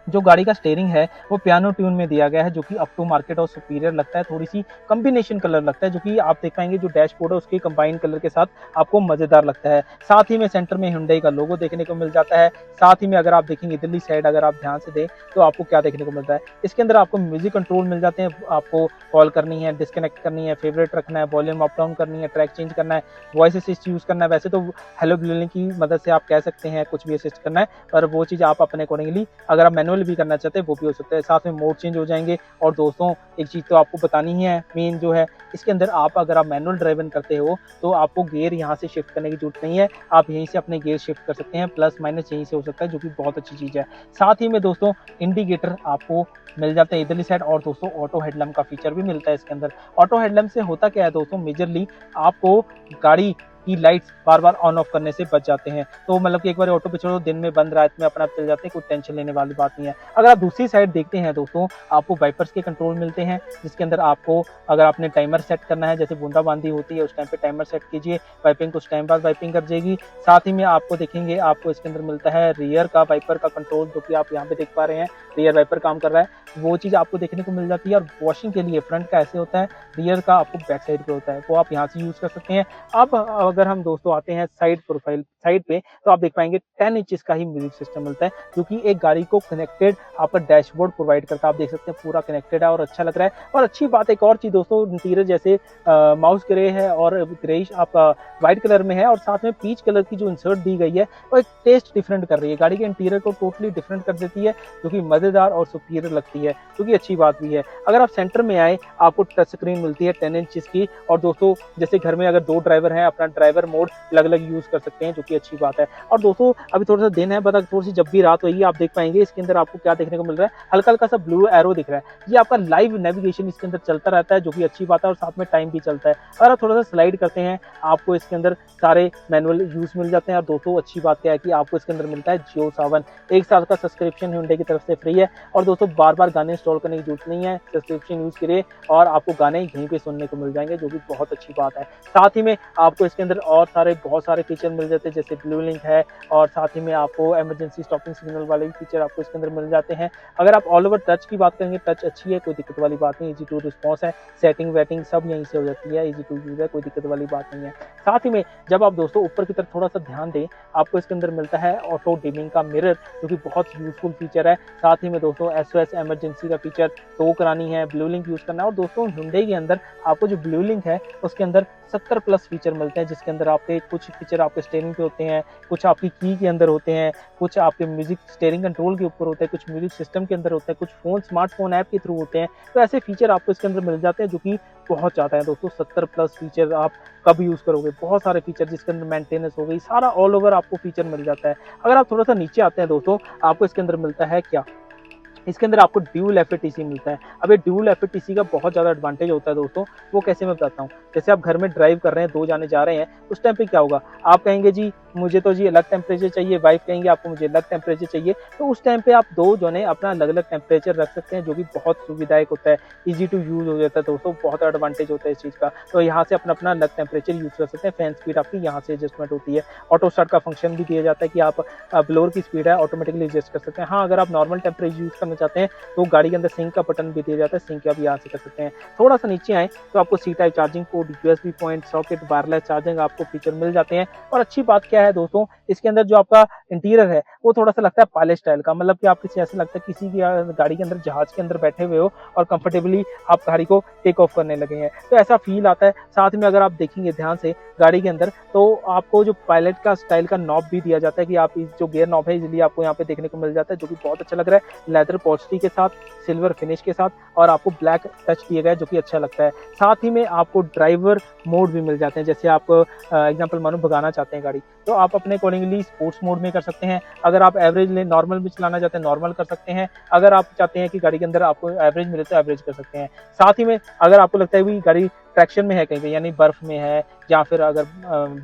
जो गाड़ी का स्टीयरिंग है वो पियानो ट्यून में दिया गया है, जो कि अप टू मार्केट और सुपीरियर लगता है। थोड़ी सी कॉम्बिनेशन कलर लगता है, जो कि आप देख पाएंगे जो डैशबोर्ड है उसके कंबाइन कलर के साथ आपको मजेदार लगता है। साथ ही में सेंटर में Hyundai का लोगो देखने को मिल जाता है। साथ ही में अगर आप देखेंगे दिल्ली साइड अगर आप ध्यान से दें तो आपको क्या देखने को मिलता है, इसके अंदर आपको म्यूजिक कंट्रोल मिल जाते हैं। आपको कॉल करनी है, डिस्कनेक्ट करनी है, फेवरेट रखना है, वॉल्यूम अप डाउन करनी है, ट्रैक चेंज करना है, वॉइस असिस्ट यूज करना है। वैसे तो हेलो ब्लूलिंग की मदद से आप कह सकते हैं कुछ भी असिस्ट करना है, पर वो चीज आप अपने अकॉर्डिंगली अगर आप मैनुअल भी करना चाहते हैं वो भी हो सकता है। साथ में मोड चेंज हो जाएंगे। और दोस्तों एक चीज तो आपको बतानी ही है, मेन जो है इसके अंदर आप अगर आप मैनुअल ड्राइविंग करते हो तो आपको गियर यहाँ से शिफ्ट करने की जरूरत नहीं है, आप यहीं से अपने गियर शिफ्ट कर सकते हैं, प्लस माइनस यहीं से हो सकता है, जो कि बहुत अच्छी चीज है। साथ ही में दोस्तों इंडिकेटर आपको मिल जाते हैं इधरली साइड। और दोस्तों ऑटो हेडलैम्प का फीचर भी मिलता है इसके अंदर। ऑटो हेडलैम्प से होता क्या है दोस्तों, मेजरली आपको गाड़ी की lights bar bar on off करने से बच जाते हैं। तो मतलब कि एक बार ऑटो पे छोड़ो, दिन में बंद रात में अपना चल जाते हैं, कोई टेंशन लेने वाली बात नहीं है। अगर आप दूसरी साइड देखते हैं दोस्तों, आपको वाइपर्स के कंट्रोल मिलते हैं, जिसके अंदर आपको अगर आपने टाइमर सेट करना है, जैसे बूंदाबांदी होती है उस टाइम पे टाइमर सेट कीजिए, वाइपिंग कुछ टाइम बाद वाइपिंग कर जाएगी। साथ ही में आपको देखेंगे आपको इसके अंदर मिलता है रियर का वाइपर का कंट्रोल, जो कि आप यहाँ पे देख पा रहे हैं रियर वाइपर काम कर रहा है, वो चीज आपको देखने को मिल जाती है। और वॉशिंग के लिए फ्रंट का ऐसे होता है, रियर का आपको बैक साइड पे होता है, वो आप यहाँ से यूज कर सकते हैं। अब अगर हम दोस्तों आते हैं साइड प्रोफाइल साइड पे, तो आप देख पाएंगे 10 इंचेस का ही म्यूजिक सिस्टम मिलता है, जो कि एक गाड़ी को कनेक्टेड आपका डैशबोर्ड प्रोवाइड करता है। आप देख सकते हैं पूरा कनेक्टेड है और अच्छा लग रहा है। और अच्छी बात एक और चीज दोस्तों, इंटीरियर जैसे माउस ग्रे है और ग्रेइश आपका व्हाइट कलर में है, और साथ में पीच कलर की जो इंसर्ट दी गई है वो एक टेस्ट डिफरेंट कर रही है, गाड़ी के इंटीरियर को टोटली डिफरेंट कर देती है, जो कि मजेदार और सुपीरियर लगती है, जो कि अच्छी बात भी है। अगर आप सेंटर में आए आपको टच स्क्रीन मिलती है 10 इंचेस की। और दोस्तों जैसे घर में अगर 2 ड्राइवर हैं, अपना ड्राइवर मोड अलग अलग यूज कर सकते हैं, जो कि अच्छी बात है। और दोस्तों अभी थोड़ा सा दिन है, बता थोड़ी सी जब भी रात होगी आप देख पाएंगे इसके अंदर आपको क्या देखने को मिल रहा है, हल्का हल्का सा ब्लू एरो दिख रहा है। ये आपका लाइव नेविगेशन इसके अंदर चलता रहता है, जो कि अच्छी बात है, और साथ में टाइम भी चलता है। अगर आप थोड़ा सा स्लाइड करते हैं आपको इसके अंदर सारे मैनुअल यूज मिल जाते हैं। और दोस्तों अच्छी बात क्या है कि आपको इसके अंदर मिलता है जियो सावन, 1 साल का सब्सक्रिप्शन Hyundai की तरफ से फ्री है। और दोस्तों बार बार गाने इंस्टॉल करने की जरूरत नहीं है, सब्सक्रिप्शन यूज करिए और आपको गाने यहीं पे सुनने को मिल जाएंगे, जो कि बहुत अच्छी बात है। साथ ही में आपको इसके अंदर और बहुत सारे फीचर मिल जाते हैं, जैसे ब्लू लिंक है, और साथ ही में आपको इमरजेंसी स्टॉपिंग सिग्नल वाले भी फीचर आपको इसके अंदर मिल जाते हैं। अगर आप ऑल ओवर टच की बात करेंगे, टच अच्छी है, कोई दिक्कत वाली बात नहीं, इजी टू रिस्पॉन्स है, सेटिंग वेटिंग सब यहीं से हो जाती है, इजी टू यूज है, कोई दिक्कत वाली बात नहीं है। साथ ही में जब आप दोस्तों ऊपर की तरफ थोड़ा सा ध्यान दें, आपको इसके अंदर मिलता है ऑटो डिमिंग का मिरर, जो कि बहुत यूजफुल फीचर है। साथ ही में दोस्तों SOS इमरजेंसी का फीचर, टो करानी है, ब्लू लिंक यूज करना है। और दोस्तों Hyundai के अंदर आपको जो ब्लू लिंक है उसके अंदर 70+ फीचर मिलते हैं, जिसके अंदर आपके कुछ फीचर आपके स्टीयरिंग पे होते हैं, कुछ आपकी की के अंदर होते हैं, कुछ आपके म्यूजिक स्टीयरिंग कंट्रोल के ऊपर होते हैं, कुछ म्यूजिक सिस्टम के अंदर होते हैं, कुछ फोन स्मार्टफोन ऐप के थ्रू होते हैं। तो ऐसे फीचर आपको इसके अंदर मिल जाते हैं जो कि बहुत ज़्यादा है दोस्तों। 70 प्लस फीचर आप कब यूज़ करोगे, बहुत सारे फीचर जिसके अंदर मेंटेनेंस हो गई, सारा ऑल ओवर आपको फीचर मिल जाता है। अगर आप थोड़ा सा नीचे आते हैं दोस्तों, आपको इसके अंदर मिलता है क्या, इसके अंदर आपको ड्यूल एफएटीसी मिलता है। अब ये ड्यूल एफएटीसी का बहुत ज़्यादा एडवांटेज होता है दोस्तों, वो कैसे मैं बताता हूँ। जैसे आप घर में ड्राइव कर रहे हैं, 2 जाने जा रहे हैं, उस टाइम पे क्या होगा, आप कहेंगे जी मुझे तो जी अलग टेम्परेचर चाहिए, वाइफ कहेंगे आपको मुझे अलग टेम्परेचर चाहिए, तो उस टाइम पे आप 2 जने अपना अलग अलग टेम्परेचर रख सकते हैं, जो कि बहुत सुविधायक होता है, ईजी टू यूज़ हो जाता है दोस्तों, बहुत एडवांटेज होता है इस चीज़ का। तो यहाँ से अपना अपना अलग टेम्परेचर यूज़ कर सकते हैं। फैन स्पीड आपकी यहाँ से एडजस्टमेंट होती है। ऑटो स्टार्ट का फंक्शन भी दिया जाता है कि आप ब्लोअर की स्पीड है ऑटोमेटिकली एडजस्ट कर सकते हैं। हाँ, अगर आप नॉर्मल टेम्परेचर यूज़ करना चाहते हैं तो गाड़ी के अंदर सिंक का बटन भी दिया जाता है, सिंक आप यहाँ से कर सकते हैं। थोड़ा सा नीचे आए तो आपको C type charging port, USB point, socket, wireless charging आपको फीचर मिल जाते हैं। और अच्छी बात क्या है दोस्तों, इसके अंदर जो आपका इंटीरियर है वो थोड़ा सा लगता है पायलट स्टाइल का, मतलब कि आप किसी ऐसा लगता है किसी की गाड़ी के अंदर, जहाज के अंदर बैठे हुए हो और कंफर्टेबली आप गाड़ी को टेक ऑफ करने लगे हैं, तो ऐसा फील आता है। साथ में अगर आप देखेंगे ध्यान से गाड़ी के अंदर, तो आपको जो पायलट का स्टाइल का नॉब भी दिया जाता है कि आप जो गियर नॉब है इजीली आपको यहाँ पे देखने को मिल जाता है, जो कि बहुत अच्छा लग रहा है। लेदर पॉलिश के साथ, सिल्वर फिनिश के साथ, और आपको ब्लैक टच दिया गया है जो कि अच्छा लगता है। साथ ही में आपको ड्राइवर मोड भी मिल जाते हैं। जैसे आप एग्जांपल मानो भगाना चाहते हैं गाड़ी, तो आप अपने अकॉर्डिंगली स्पोर्ट्स मोड में कर सकते हैं। अगर आप एवरेज नॉर्मल भी चलाना चाहते हैं, नॉर्मल कर सकते हैं। अगर आप चाहते हैं कि गाड़ी के अंदर आपको एवरेज मिले तो एवरेज कर सकते हैं। साथ ही में अगर आपको लगता है कि गाड़ी ट्रैक्शन में है कहीं पे, यानी बर्फ में है, या फिर अगर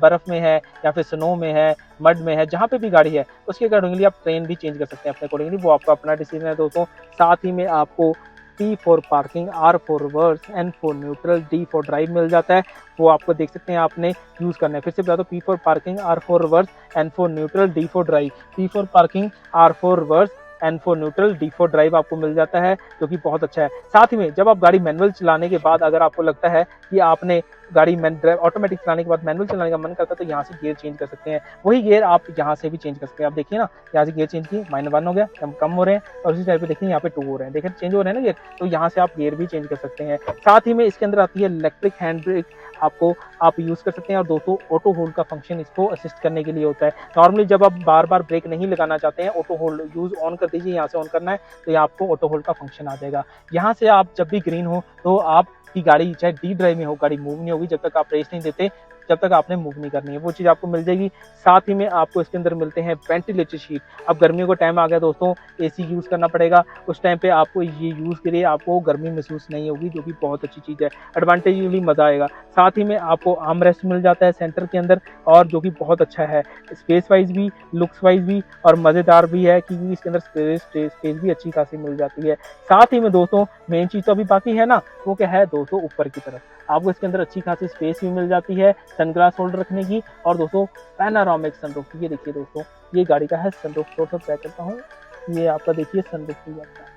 बर्फ में है, या फिर स्नो में है, मड में है, जहाँ पे भी गाड़ी है उसके अकॉर्डिंगली आप ट्रेन भी चेंज कर सकते हैं अपने अकॉर्डिंगली, वो आपका अपना डिसीजन है दोस्तों। साथ ही में आपको P for parking, R for reverse, N for neutral, D for drive मिल जाता है, वो आपको देख सकते हैं आपने यूज करना है। फिर से बता दो, P for parking, R for reverse, N for neutral, D for drive. P for parking, R for reverse, N for neutral, D for drive आपको मिल जाता है, जो कि बहुत अच्छा है। साथ ही में जब आप गाड़ी मैनुअल चलाने के बाद अगर आपको लगता है कि आपने गाड़ी ऑटोमेटिक चलाने के बाद मैनुअल चलाने का मन करता है, तो यहाँ से गियर चेंज कर सकते हैं। वही गियर आप यहाँ से भी चेंज कर सकते हैं। आप देखिए ना, यहाँ से गियर चेंज किए, -1 हो गया, कम हो रहे हैं, और उसी टाइप पे देखिए यहाँ पे 2 हो रहे हैं, देखिए चेंज हो रहे हैं ना गियर, तो यहाँ से आप गियर भी चेंज कर सकते हैं। साथ ही में इसके अंदर आती है इलेक्ट्रिक हैंड ब्रेक, आप यूज कर सकते हैं। और दोस्तों ऑटो होल्ड का फंक्शन इसको असिस्ट करने के लिए होता है। नॉर्मली जब आप बार बार ब्रेक नहीं लगाना चाहते हैं, ऑटो होल्ड यूज ऑन कर दीजिए, यहाँ से ऑन करना है तो यहाँ आपको ऑटो होल्ड का फंक्शन आ जाएगा। यहाँ से आप जब भी ग्रीन हो तो आप की गाड़ी चाहे डी ड्राइव में हो, गाड़ी मूव नहीं होगी जब तक आप रेस नहीं देते, जब तक आपने मूव नहीं करनी है, वो चीज़ आपको मिल जाएगी। साथ ही में आपको इसके अंदर मिलते हैं वेंटिलेटर शीट। अब गर्मियों का टाइम आ गया दोस्तों, एसी यूज़ करना पड़ेगा, उस टाइम पे आपको ये यूज़ करिए, आपको गर्मी महसूस नहीं होगी, जो कि बहुत अच्छी चीज़ है, एडवांटेजली मज़ा आएगा। साथ ही में आपको आर्म रेस्ट मिल जाता है सेंटर के अंदर, और जो कि बहुत अच्छा है, स्पेस वाइज भी, लुक्स वाइज भी, और मज़ेदार भी है क्योंकि इसके अंदर स्पेस भी अच्छी खासी मिल जाती है। साथ ही में दोस्तों मेन चीज़ तो अभी बाकी है ना, वो क्या है दोस्तों, ऊपर की तरफ आपको इसके अंदर अच्छी खासी स्पेस भी मिल जाती है सनग्लास होल्डर रखने की। और दोस्तों पैनारोमिक सनरूफ, ये देखिए दोस्तों, ये गाड़ी का है सनरूफ। थोड़ा सा चेक करता हूँ, ये आपका देखिए सनरूफ भी आता है।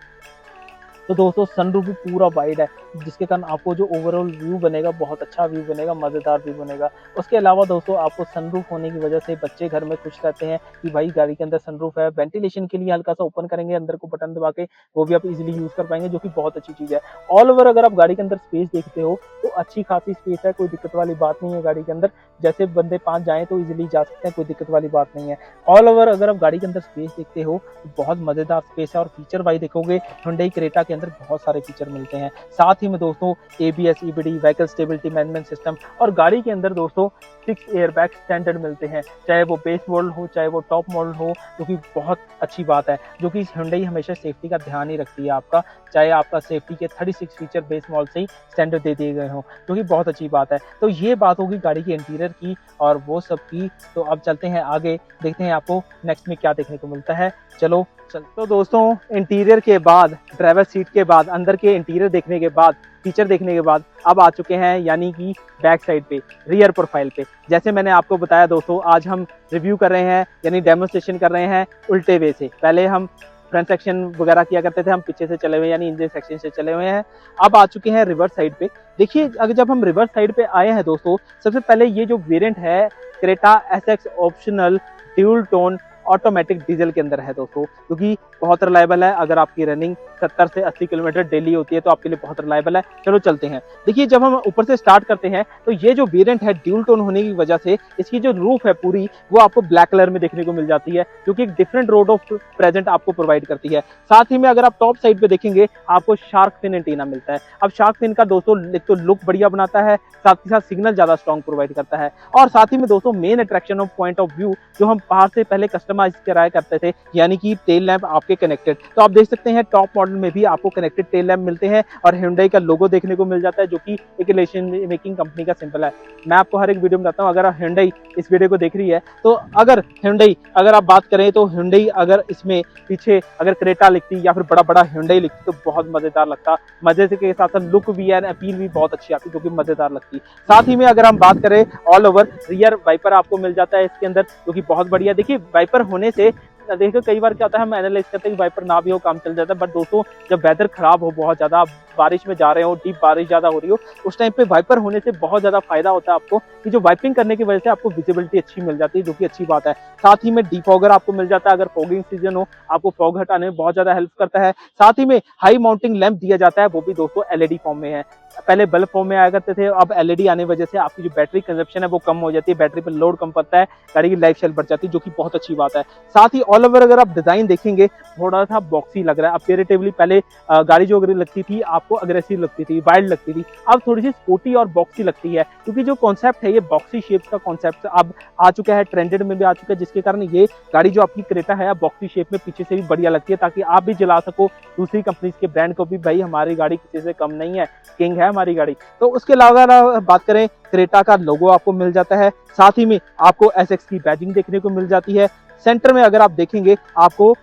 तो दोस्तों सनरूफ भी पूरा वाइड है, जिसके कारण आपको जो ओवरऑल व्यू बनेगा बहुत अच्छा व्यू बनेगा, मज़ेदार व्यू बनेगा। उसके अलावा दोस्तों आपको सनरूफ होने की वजह से बच्चे घर में खुश रहते हैं कि भाई गाड़ी के अंदर सनरूफ है। वेंटिलेशन के लिए हल्का सा ओपन करेंगे अंदर को बटन दबा के, वो भी आप इजीली यूज़ कर पाएंगे, जो कि बहुत अच्छी चीज़ है। ऑल ओवर अगर आप गाड़ी के अंदर स्पेस देखते हो तो अच्छी खासी स्पेस है, कोई दिक्कत वाली बात नहीं है गाड़ी के अंदर। जैसे बंदे 5 जाएँ तो ईजिली जा सकते हैं, कोई दिक्कत वाली बात नहीं है। ऑल ओवर अगर आप गाड़ी के अंदर स्पेस देखते हो तो बहुत मज़ेदार स्पेस है। और फीचर वाइज देखोगे, हुंडई क्रेटा के अंदर बहुत सारे फीचर मिलते हैं। साथ ही में दोस्तों ABS, EBD, vehicle stability management system, और गाड़ी के अंदर दोस्तों 6 एयरबैग स्टैंडर्ड मिलते हैं, चाहे वो बेस मॉडल हो चाहे वो टॉप मॉडल हो, जो कि बहुत अच्छी बात है, जो कि हुंडई हमेशा सेफ्टी का ध्यान ही रखती है आपका, चाहे आपका सेफ्टी के 36 फीचर बेस मॉडल से ही स्टैंडर्ड दे दिए गए हों, जो कि बहुत अच्छी बात है। तो ये बात होगी गाड़ी के इंटीरियर की और वो सब की। तो अब चलते हैं आगे, देखते हैं आपको नेक्स्ट में क्या देखने को मिलता है। चलो तो दोस्तों इंटीरियर के बाद, ड्राइवर सीट के बाद, अंदर के इंटीरियर देखने के बाद, फीचर देखने के बाद अब आ चुके हैं यानी कि बैक साइड पे, रियर प्रोफाइल पे। जैसे मैंने आपको बताया दोस्तों, आज हम रिव्यू कर रहे हैं यानी डेमोन्स्ट्रेशन कर रहे हैं उल्टे वे से। पहले हम फ्रंट सेक्शन वगैरह किया करते थे, हम पीछे से चले हुए यानी इंजन सेक्शन से चले हुए हैं। अब आ चुके हैं रिवर्स साइड पे। देखिए अगर जब हम रिवर्स साइड पे आए हैं दोस्तों, सबसे पहले ये जो वेरिएंट है Creta SX optional dual tone automatic diesel के अंदर है दोस्तों, क्योंकि बहुत रिलायबल है। अगर आपकी रनिंग 70 से 80 किलोमीटर डेली होती है तो आपके लिए बहुत रिलायबल है। चलो चलते हैं। देखिए जब हम ऊपर से स्टार्ट करते हैं तो ये जो वेरिएंट है ड्यूल टोन होने की वजह से इसकी जो रूफ है पूरी वो आपको ब्लैक कलर में देखने को मिल जाती है, जो कि एक डिफरेंट रोड ऑफ प्रेजेंट आपको प्रोवाइड करती है। साथ ही में अगर आप टॉप साइड पे देखेंगे आपको शार्क फिन एंटीना मिलता है। अब शार्क फिन का दोस्तों एक तो लुक बढ़िया बनाता है, साथ ही साथ सिग्नल ज्यादा स्ट्रॉन्ग प्रोवाइड करता है। और साथ ही में दोस्तों main attraction of point of view जो हम बाहर से पहले कस्टमाइज कराया करते थे, यानी कि टेल लैंप आपके कनेक्टेड, तो आप देख सकते हैं टॉप मॉडल में भी आपको कनेक्टेड टेल लैंप मिलते हैं और Hyundai का लोगो देखने को मिल जाता है, जो कि एक रिलेशन मेकिंग कंपनी का सिंबल है। मैं आपको हर एक वीडियो में बताता हूँ, अगर Hyundai इस वीडियो को देख रही है तो अगर Hyundai अगर आप बात करें तो Hyundai अगर इसमें पीछे अगर क्रेटा लिखती या फिर बड़ा बड़ा Hyundai लिखती तो बहुत मजेदार लगता। मजे से के साथ साथ लुक भी है, अपील भी बहुत अच्छी आती, जो कि मजेदार लगती। साथ ही में अगर हम बात करें ऑल ओवर रियर वाइपर आपको मिल जाता है इसके अंदर, जो कि बहुत बढ़िया। देखिए वाइपर होने से देखो कई बार क्या होता है, हम एनालाइज करते हैं कि वाइपर ना भी हो काम चल जाता है, बट दोस्तों जब वेदर खराब हो, बहुत ज्यादा बारिश में जा रहे हो, डीप बारिश ज्यादा हो रही हो, उस टाइम पे वाइपर होने से बहुत ज्यादा फायदा होता है आपको, कि जो वाइपिंग करने की वजह से आपको विजिबिलिटी अच्छी मिल जाती है, जो कि अच्छी बात है। साथ ही में डिफॉगर आपको मिल जाता है, अगर फॉगिंग सीजन हो आपको फॉग हटाने में बहुत ज्यादा हेल्प करता है। साथ ही में हाई माउंटिंग लैंप दिया जाता है, वो भी दोस्तों एलईडी फॉर्म में है। पहले बल्ब फॉर्म में आया करते थे, अब एलईडी आने की वजह से आपकी जो बैटरी कंजप्शन है वो कम हो जाती है, बैटरी पर लोड कम पड़ता है, गाड़ी की लाइफ स्टाइल बढ़ जाती है, जो कि बहुत अच्छी बात है। साथ ही ऑल ओवर अगर आप डिजाइन देखेंगे थोड़ा सा बॉक्सी लग रहा है। अपीरेटिवली पहले गाड़ी जो लगती थी आपको अग्रेसिव लगती थी, वाइल्ड लगती थी, अब थोड़ी सी स्पोर्टी और बॉक्सी लगती है, क्योंकि जो कॉन्सेप्ट है ये बॉक्सी शेप का कॉन्सेप्ट अब आ चुका है, ट्रेंडेड में भी आ चुका है, जिसके कारण ये गाड़ी जो आपकी क्रेटा है बॉक्सी शेप में पीछे से भी बढ़िया लगती है, ताकि आप भी जला सको दूसरी कंपनी के ब्रांड को भी, भाई हमारी गाड़ी किसी से कम नहीं है, किंग है हमारी गाड़ी। तो उसके अलावा बात करें क्रेटा का लोगो आपको मिल जाता है, साथ ही में आपको एसएक्स की बैजिंग देखने को मिल जाती है। सेंटर में अगर आप देखेंगे आपको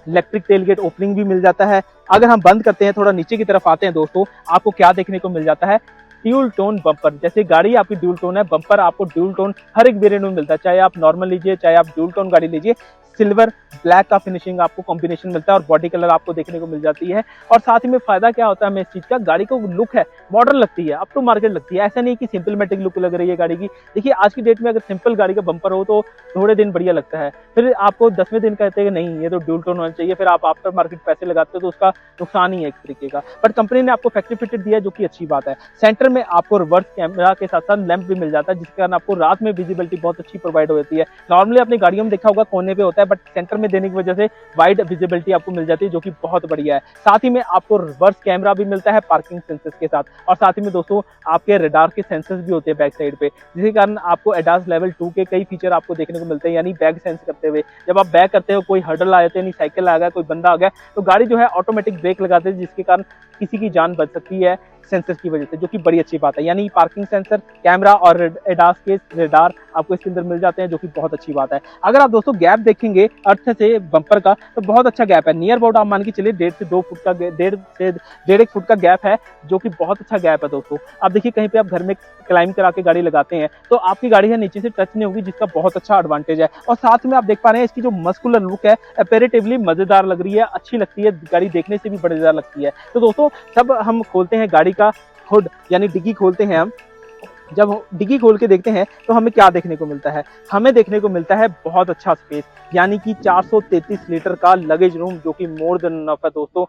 इलेक्ट्रिक टेलगेट ओपनिंग भी मिल जाता है। अगर हम बंद करते हैं थोड़ा नीचे की तरफ आते हैं दोस्तों, आपको क्या देखने को मिल जाता है, ड्यूल टोन बम्पर। जैसे गाड़ी आपकी ड्यूल टोन है, बम्पर आपको ड्यूल टोन हर एक वेरिएंट में मिलता है, चाहे आप नॉर्मल लीजिए चाहे आप ड्यूल टोन गाड़ी लीजिए, सिल्वर ब्लैक का फिनिशिंग आपको कॉम्बिनेशन मिलता है और बॉडी कलर आपको देखने को मिल जाती है। और साथ ही में फायदा क्या होता है हमें इस चीज का, गाड़ी को लुक है मॉडर्न लगती है, अप टू मार्केट लगती है, ऐसा नहीं कि सिंपलमेटिक लुक लग रही है गाड़ी की। देखिए आज की डेट में अगर सिंपल गाड़ी का बम्पर हो तो थोड़े दिन बढ़िया लगता है, फिर आपको 10वें दिन कहते हैं कि नहीं ये तो ड्यूल टोन होना चाहिए, फिर आप आफ्टर मार्केट पैसे लगाते हो तो उसका नुकसान ही है एक तरीके का। बट कंपनी ने आपको फैक्ट्री फिटेड दिया है, जो कि अच्छी बात है। सेंटर में आपको रिवर्स कैमरा के साथ साथ लैंप भी मिल जाता है, जिसके कारण आपको रात में विजिबिलिटी बहुत अच्छी प्रोवाइड हो जाती है। नॉर्मली अपनी गाड़ियों में देखा होगा कोने पे होता है, बट सेंटर में देने की वजह से वाइड विजिबिलिटी आपको मिल जाती है, जो कि बहुत बढ़िया है। साथ ही में आपको रिवर्स कैमरा भी मिलता है पार्किंग सेंसर्स के साथ, और साथ ही में दोस्तों आपके रडार के सेंसर्स भी होते हैं बैक साइड पे, जिसके कारण आपको एडास लेवल 2 के कई फीचर आपको देखने को मिलते हैं, यानी बैक सेंस करते हुए जब आप बैक करते हो, कोई हर्डल आ जाते हैं, साइकिल आ गया, कोई बंदा आ गया, तो गाड़ी जो है ऑटोमेटिक ब्रेक लगाते हैं, जिसके कारण किसी की जान बच सकती है सेंसर की वजह से, जो कि बड़ी अच्छी बात है। यानी पार्किंग सेंसर, कैमरा और एडास के रडार आपको इसके अंदर मिल जाते हैं, जो कि बहुत अच्छी बात है। अगर आप दोस्तों गैप देखेंगे अर्थ से बम्पर का तो बहुत अच्छा गैप है, नियर अबाउट आप मान के चलिए 1.5 से 2 फुट का 1.5 फुट का गैप है, जो कि बहुत अच्छा गैप है दोस्तों। आप देखिए कहीं पे आप घर में क्लाइम करा के गाड़ी लगाते हैं तो आपकी गाड़ी है नीचे से टच नहीं होगी, जिसका बहुत अच्छा एडवांटेज है। और साथ में आप देख पा रहे हैं इसकी जो मस्कुलर लुक है अपैरेटिवली मजेदार लग रही है, अच्छी लगती है, गाड़ी देखने से भी मजेदार लगती है। तो दोस्तों जब हम खोलते हैं गाड़ी का हुड यानी डिग्गी खोलते हैं, हम जब डिग्गी खोल के देखते हैं तो हमें क्या देखने को मिलता है, हमें देखने को मिलता है बहुत अच्छा स्पेस, यानी कि 433 लीटर का लगेज रूम, जो कि मोर देन इनफ है दोस्तों।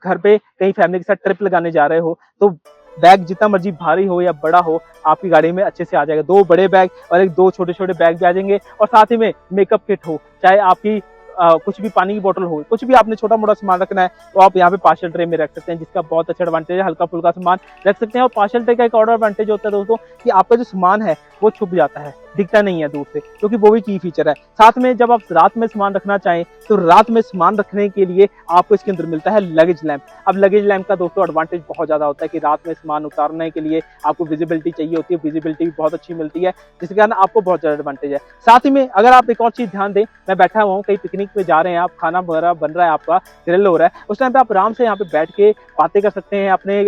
घर पे कहीं फैमिली के साथ ट्रिप लगाने जा रहे हो तो बैग जितना मर्जी भारी हो या बड़ा हो आपकी गाड़ी में अच्छे से आ जाएगा। 2 बड़े बैग और 2 छोटे छोटे बैग भी आ जाएंगे, और साथ ही में मेकअप किट हो, चाहे आपकी कुछ भी पानी की बोतल हो, कुछ भी आपने छोटा मोटा सामान रखना है तो आप यहाँ पे पार्सल ट्रे में रख सकते हैं, जिसका बहुत अच्छा एडवांटेज है। हल्का फुल्का सामान रख सकते हैं। और पार्सल ट्रे का एक और एडवांटेज होता है दोस्तों कि आपका जो सामान है वो छुप जाता है, दिखता नहीं है दूर से, क्योंकि वो भी की फीचर है। साथ में जब आप रात में सामान रखना चाहें तो रात में सामान रखने के लिए आपको इसके अंदर मिलता है लगेज लैंप। अब लगेज लैंप का दोस्तों एडवांटेज बहुत ज्यादा होता है कि रात में सामान उतारने के लिए आपको विजिबिलिटी चाहिए होती है, विजिबिलिटी भी बहुत अच्छी मिलती है, जिसके कारण आपको बहुत ज्यादा एडवांटेज है। साथ ही में अगर आप एक और चीज ध्यान दें, मैं बैठा हुआ हूँ कहीं पिकनिक पे जा रहे हैं आप, खाना वगैरह बन रहा है, आपका ग्रिल हो रहा है, उस टाइम पे आप आराम से यहाँ पे बैठ के बातें कर सकते हैं अपने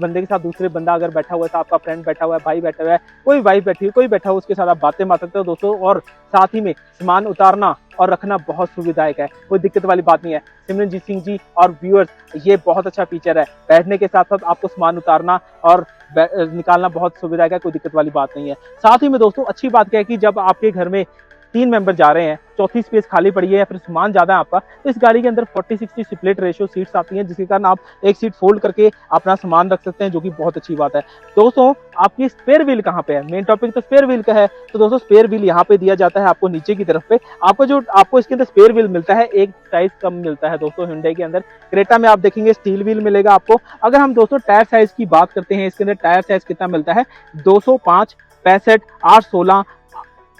बंदे के साथ। दूसरे बंदा अगर बैठा हुआ है, आपका फ्रेंड बैठा हुआ है, भाई बैठा हुआ है, कोई वाइफ बैठी हुई, कोई बैठा हुआ, उसके साथ आप बातें मार सकते हो दोस्तों। और साथ ही में सामान उतारना और रखना बहुत सुविधायक है, कोई दिक्कत वाली बात नहीं है। सिमरनजीत सिंह जी और व्यूअर्स, ये बहुत अच्छा फीचर है, बैठने के साथ साथ आपको सामान उतारना और निकालना बहुत सुविधायक है, कोई दिक्कत वाली बात नहीं है। साथ ही में दोस्तों अच्छी बात क्या है कि जब आपके घर में 3 मेंबर जा रहे हैं, चौथी स्पेस खाली पड़ी है या फिर सामान ज्यादा है आपका, तो इस गाड़ी के अंदर 40-60 स्प्लिट रेशियो सीट्स आती हैं, जिसके कारण आप एक सीट फोल्ड करके अपना सामान रख सकते हैं, जो कि बहुत अच्छी बात है। दोस्तों आपकी स्पेयर व्हील कहाँ पे है, मेन टॉपिक तो स्पेयर व्हील का है। तो दोस्तों स्पेयर व्हील यहाँ पे दिया जाता है आपको नीचे की तरफ पे। आपको इसके अंदर स्पेयर व्हील मिलता है, एक साइज कम मिलता है दोस्तों Hyundai के अंदर। क्रेटा में आप देखेंगे स्टील व्हील मिलेगा आपको। अगर हम दोस्तों टायर साइज की बात करते हैं, इसके अंदर टायर साइज कितना मिलता है, 205, 65, 8, 16,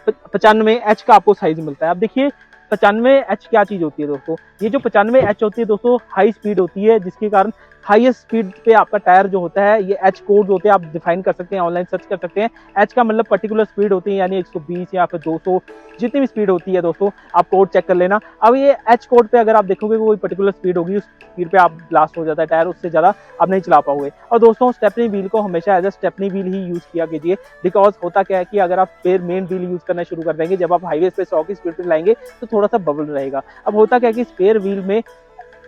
95 एच का आपको साइज मिलता है। अब देखिए 95 एच क्या चीज होती है दोस्तों, ये जो 95 एच होती है दोस्तों हाई स्पीड होती है, जिसके कारण हाईएस्ट स्पीड पे आपका टायर जो होता है, ये एच कोड होते हैं, आप डिफाइन कर सकते हैं, ऑनलाइन सर्च कर सकते हैं। एच का मतलब पर्टिकुलर स्पीड होती है, यानी 120 या फिर 200 जितनी भी स्पीड होती है दोस्तों, आप कोड चेक कर लेना। अब ये एच कोड पे अगर आप देखोगे कोई पर्टिकुलर स्पीड होगी, उस स्पीड पे आप ब्लास्ट हो जाता है टायर, उससे ज्यादा आप नहीं चला पाओगे। और दोस्तों स्टेपनी व्हील को हमेशा एज अ स्टेपनी व्हील ही यूज किया कीजिए, बिकॉज होता क्या है कि अगर आप फिर मेन व्हील यूज करना शुरू कर देंगे, जब आप हाईवे पे 100 की स्पीड पे लाएंगे तो थोड़ा सा बबल रहेगा। अब होता क्या है कि स्पेयर व्हील में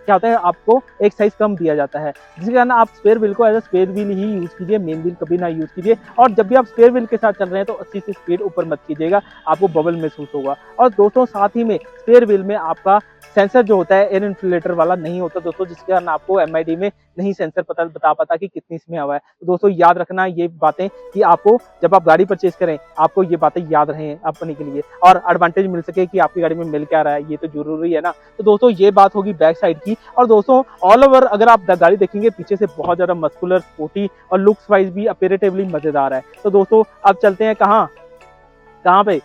क्या होता है, आपको एक साइज कम दिया जाता है, जिसके कारण आप स्पेयर व्हील को एज अ स्पेयर व्हील ही यूज कीजिए, मेन व्हील कभी ना यूज कीजिए। और जब भी आप स्पेयर व्हील के साथ चल रहे हैं तो 80 से स्पीड ऊपर मत कीजिएगा, आपको बबल महसूस होगा। और दोस्तों साथ ही में स्पेयर व्हील में आपका सेंसर जो होता है एयर इन्फ्लेटर वाला नहीं होता दोस्तों, जिसके कारण आपको एमआईडी में नहीं सेंसर बता पाता कि कितनी इसमें हवा है। तो दोस्तों याद रखना ये बातें कि आपको जब आप गाड़ी परचेज करें, आपको ये बातें याद रहें अपने के लिए, और एडवांटेज मिल सके कि आपकी गाड़ी में मिल क्या रहा है, ये तो जरूरी है ना। तो दोस्तों ये बात होगी बैक साइड की। और दोस्तों ऑल ओवर अगर आप गाड़ी देखेंगे पीछे से बहुत ज्यादा मस्कुलर, स्पोर्टी और लुक्स वाइज भी अपीरेटिवली मजेदार है। तो दोस्तों अब चलते हैं कहाँ पे,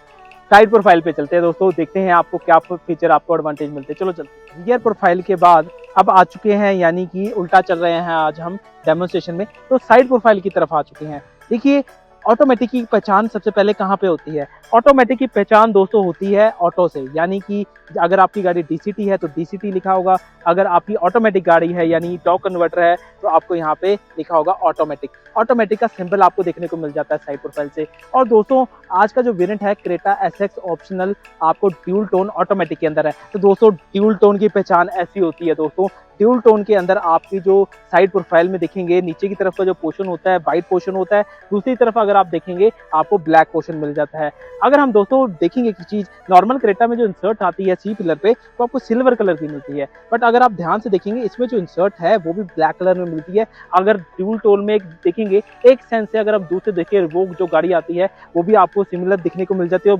साइड प्रोफाइल पे चलते हैं दोस्तों, देखते हैं आपको क्या फीचर आपको एडवांटेज मिलते हैं। चलो चलते हैं। रियर प्रोफाइल के बाद अब आ चुके हैं, यानी कि उल्टा चल रहे हैं आज हम डेमोन्स्ट्रेशन में, तो साइड प्रोफाइल की तरफ आ चुके हैं। देखिए ऑटोमेटिक की पहचान सबसे पहले कहाँ पे होती है, ऑटोमेटिक की पहचान दोस्तों होती है ऑटो से, यानी कि अगर आपकी गाड़ी डीसीटी है तो डीसीटी लिखा होगा, अगर आपकी ऑटोमेटिक गाड़ी है यानी टॉर्क कन्वर्टर है तो आपको यहाँ पे लिखा होगा ऑटोमेटिक। ऑटोमेटिक का सिंबल आपको देखने को मिल जाता है साइड प्रोफाइल से। और दोस्तों आज का जो वेरिएंट है क्रेटा एसएक्स ऑप्शनल आपको ड्यूल टोन ऑटोमेटिक के अंदर है। तो दोस्तों ड्यूल टोन की पहचान ऐसी होती है दोस्तों, ड्यूल टोन के अंदर आपकी जो साइड प्रोफाइल में देखेंगे नीचे की तरफ का जो पोर्शन होता है वाइट पोर्शन होता है, दूसरी तरफ अगर आप देखेंगे आपको ब्लैक पोर्शन मिल जाता है। अगर हम दोस्तों देखेंगे कि चीज नॉर्मल क्रेटा में जो इंसर्ट आती है सी पिलर पे तो आपको सिल्वर कलर की मिलती है, बट अगर आप ध्यान से देखेंगे इसमें जो इंसर्ट है वो भी ब्लैक कलर में मिलती है। अगर ड्यूल टोन में देखेंगे एक सेंस से, अगर आप दूसरे देखिए वो जो गाड़ी आती है वो भी आपको सिमिलर दिखने को मिल जाती है,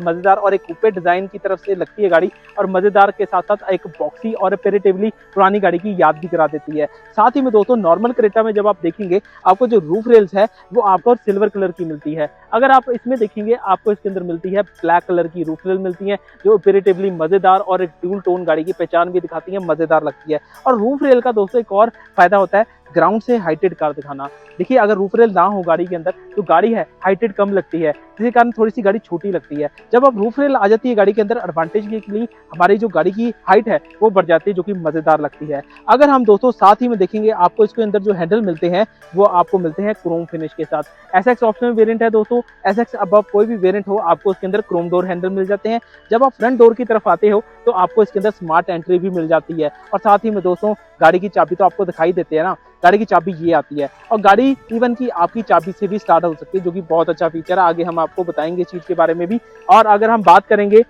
मजेदार और एक कूपे डिजाइन की तरफ से लगती है गाड़ी, और मजेदार के साथ साथ एक बॉक्सी और अपीरेटिवली पुरानी गाड़ी की याद भी करा देती है। साथ ही में दोस्तों नॉर्मल क्रेटा में जब आप देखेंगे आपको जो रूफ रेल्स है वो आपको सिल्वर कलर की मिलती है, अगर आप इसमें देखेंगे आपको इसके अंदर मिलती है ब्लैक कलर की रूफ रेल मिलती है, जो अपीरेटिवली मजेदार और एक ड्यूल टोन गाड़ी की पहचान भी दिखाती है, मजेदार लगती है। और रूफ रेल का दोस्तों एक और फायदा होता है ग्राउंड से हाइटेड कार दिखाना। देखिए अगर रूफ रेल ना हो गाड़ी के अंदर तो गाड़ी है हाइटेड कम लगती है, जिसके कारण थोड़ी सी गाड़ी छोटी लगती है। जब अब रूफ रेल आ जाती है गाड़ी के अंदर, एडवांटेज के लिए हमारी जो गाड़ी की हाइट है वो बढ़ जाती है, जो कि मजेदार लगती है। अगर हम दोस्तों साथ ही में देखेंगे आपको इसके अंदर जो हैंडल मिलते हैं वो आपको मिलते हैं क्रोम फिनिश के साथ। एसएक्स ऑप्शनल वेरिएंट है दोस्तों, एसएक्स अब कोई भी वेरिएंट हो आपको इसके अंदर क्रोम डोर हैंडल मिल जाते हैं। जब आप फ्रंट डोर की तरफ आते हो तो आपको इसके अंदर स्मार्ट एंट्री भी मिल जाती है। और साथ ही में दोस्तों गाड़ी की चाबी तो आपको दिखाई देती है ना, गाड़ी की चाबी ये आती है, और गाड़ी इवन की आपकी चाबी से भी स्टार्ट हो सकती है, जो कि बहुत अच्छा फीचर है, आगे हम आपको बताएंगे इस चीज के बारे में भी। और अगर हम बात करेंगे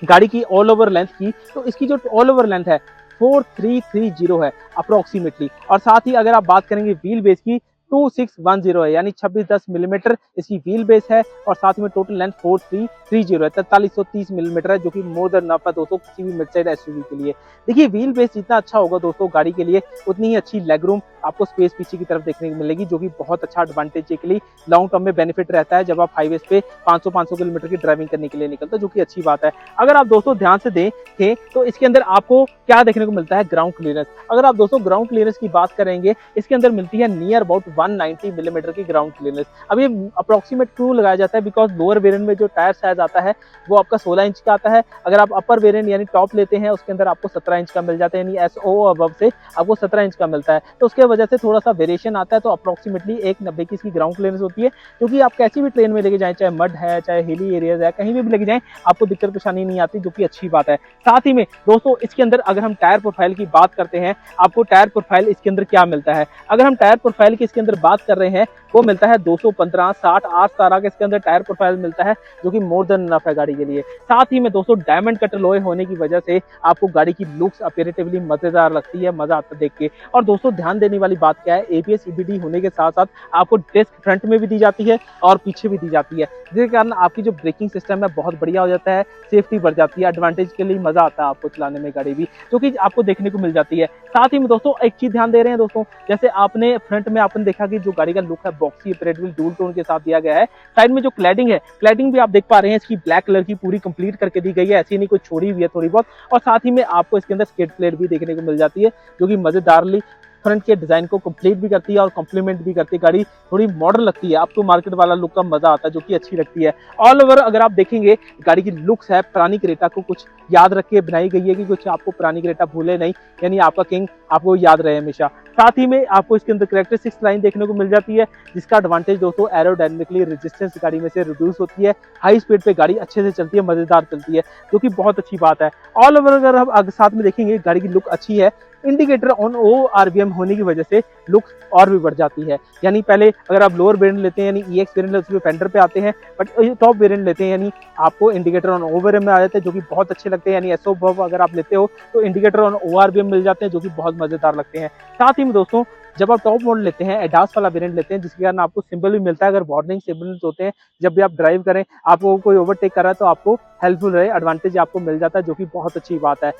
गाड़ी की ऑल ओवर लेंथ की, तो इसकी जो ऑल ओवर लेंथ है 4330 है अप्रोक्सीमेटली। और साथ ही अगर आप बात करेंगे व्हील बेस की 2610 है, यानी 2610 मिलीमीटर इसकी व्हील बेस है, और साथ में टोटल लेंथ 4330 है, 4330 मिलीमीटर है, जो कि मोर देन नफ है दोस्तों किसी भी मिड साइड एसयूवी के लिए। देखिए व्हील बेस जितना अच्छा होगा दोस्तों गाड़ी के लिए, उतनी ही अच्छी लेग रूम आपको स्पेस पीछे की तरफ देखने को मिलेगी, जो कि बहुत अच्छा एडवांटेज के लिए लॉन्ग टर्म में बेनिफिट रहता है जब आप हाईवे पे 500 किलोमीटर की ड्राइविंग करने के लिए निकलते हैं, जो कि अच्छी बात है। अगर आप दोस्तों ध्यान से देखें तो इसके अंदर आपको क्या देखने को मिलता है, ग्राउंड क्लियरेंस। अगर आप दोस्तों ग्राउंड क्लियरेंस की बात करेंगे, इसके अंदर मिलती है नियर अबाउट 190 मिलीमीटर की ग्राउंड क्लियरेंस। अब ये अप्रोक्सीमेट क्यों लगाया जाता है, बिकॉज लोअर वेरिएंट में जो टायर साइज आता है वो आपका 16 इंच का आता है, अगर आप अपर वेरिएंट यानी टॉप लेते हैं उसके अंदर आपको 17 इंच का मिल जाता है, यानी एसओ अबव से आपको 17 इंच का मिलता है। तो उसके वजह से थोड़ा सा वेरिएशन आता है। तो अप्रोक्सीमेटली 190 की इसकी ग्राउंड क्लियरेंस होती है, क्योंकि आप कैसी भी ट्रेन में लेके जाएं, चाहे मड है चाहे हिली एरियाज है, कहीं भी लेके जाएं आपको दिक्कत परेशानी नहीं आती, जो कि अच्छी बात है। साथ ही में दोस्तों इसके अंदर अगर हम टायर प्रोफाइल की बात करते हैं, आपको टायर प्रोफाइल इसके अंदर क्या मिलता है। अगर हम टायर प्रोफाइल की इसके अंदर बात कर रहे हैं, वो मिलता है 215, 60, 8 17 के इसके अंदर टायर प्रोफाइल मिलता है, जो कि मोर देन इनफ है गाड़ी के लिए। साथ ही में दोस्तों डायमंड कट लोहे होने की वजह से आपको गाड़ी की लुक्स अपीरेटिवली मजेदार लगती है, मजा आता है देख के। और दोस्तों ध्यान देने वाली बात क्या है, एबीएस ईबीडी होने के साथ साथ आपको डिस्क फ्रंट में भी दी जाती है और पीछे भी दी जाती है, जिसके कारण आपकी जो ब्रेकिंग सिस्टम है बहुत बढ़िया हो जाता है, सेफ्टी बढ़ जाती है, एडवांटेज के लिए मजा आता है आपको चलाने में गाड़ी भी, जो कि आपको देखने को मिल जाती है। साथ ही में दोस्तों एक चीज ध्यान दे रहे हैं दोस्तों, जैसे आपने फ्रंट में आपने देखा कि जो गाड़ी का लुक है बॉक्सी अपीरेटिव डुअल टोन के साथ दिया गया है। साइड में जो क्लैडिंग है, क्लैडिंग भी आप देख पा रहे हैं इसकी ब्लैक कलर की पूरी कंप्लीट करके दी गई है, ऐसी नहीं कोई छोड़ी हुई है थोड़ी बहुत। और साथ ही में आपको इसके अंदर स्किड प्लेट भी देखने को मिल जाती है, जो कि मजेदारली फ्रंट के डिजाइन को कंप्लीट भी करती है और कॉम्प्लीमेंट भी करती है। गाड़ी थोड़ी मॉडर्न लगती है, आपको मार्केट वाला लुक का मजा आता है, जो कि अच्छी लगती है। ऑल ओवर अगर आप देखेंगे गाड़ी की लुक्स है पुरानी क्रेटा को कुछ याद रख के बनाई गई है, कि कुछ आपको पुरानी क्रेटा भूले नहीं, यानी आपका किंग आपको याद रहे हमेशा। साथ ही में आपको इसके अंदर कैरेक्टरिस्टिक्स लाइन देखने को मिल जाती है, जिसका एडवांटेज दोस्तों एरोडायनेमिकली रेजिस्टेंस गाड़ी में से रिड्यूस होती है, हाई स्पीड पे गाड़ी अच्छे से चलती है, मजेदार चलती है, जो कि बहुत अच्छी बात है। ऑल ओवर अगर हम साथ में देखेंगे गाड़ी की लुक अच्छी है, इंडिकेटर ऑन ORBM होने की वजह से लुक और भी बढ़ जाती है। यानी पहले अगर आप लोअर वेरिएंट लेते हैं यानी EX वेरिएंट उसमें फेंडर पे आते हैं, बट टॉप वेरिएंट लेते हैं यानी आपको इंडिकेटर ऑन ORBM में आ जाते हैं, जो कि बहुत अच्छे लगते हैं। यानी एसओ अगर आप लेते हो तो इंडिकेटर ऑन ORBM मिल जाते हैं, जो कि बहुत मजेदार लगते हैं। साथ ही में दोस्तों जब आप टॉप मॉडल लेते हैं, एडास वाला वेरिएंट लेते हैं, जिसके कारण आपको सिंबल भी मिलता है, अगर वार्निंग सिंबल्स होते हैं जब भी आप ड्राइव करें, आपको कोई ओवरटेक कर रहा है तो आपको हेल्पफुल रहे, एडवांटेज आपको मिल जाता है, जो कि बहुत अच्छी बात है।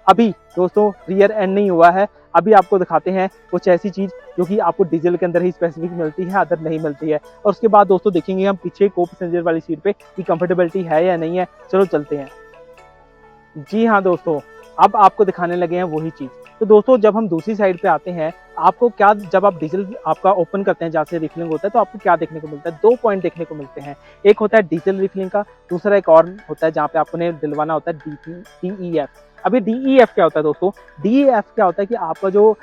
अभी दोस्तों रियर एंड नहीं हुआ है, अभी आपको दिखाते हैं कुछ ऐसी चीज जो कि आपको डीजल के अंदर ही स्पेसिफिक मिलती है, अदर नहीं मिलती है। और उसके बाद दोस्तों देखेंगे हम पीछे को पैसेंजर वाली सीट पे कि कंफर्टेबिलिटी है या नहीं है। चलो चलते हैं। जी हाँ दोस्तों, अब आपको दिखाने लगे हैं वही चीज। तो दोस्तों जब हम दूसरी साइड पे आते हैं, आपको क्या, जब आप डीजल आपका ओपन करते हैं जहाँ से रिफिलिंग होता है, तो आपको क्या देखने को मिलता है, 2 पॉइंट देखने को मिलते हैं। एक होता है डीजल रिफिलिंग का, दूसरा एक और होता है जहाँ पे आपने दिलवाना होता है DEF। अभी DEF क्या होता है दोस्तों, DEF क्या होता है कि आपका जो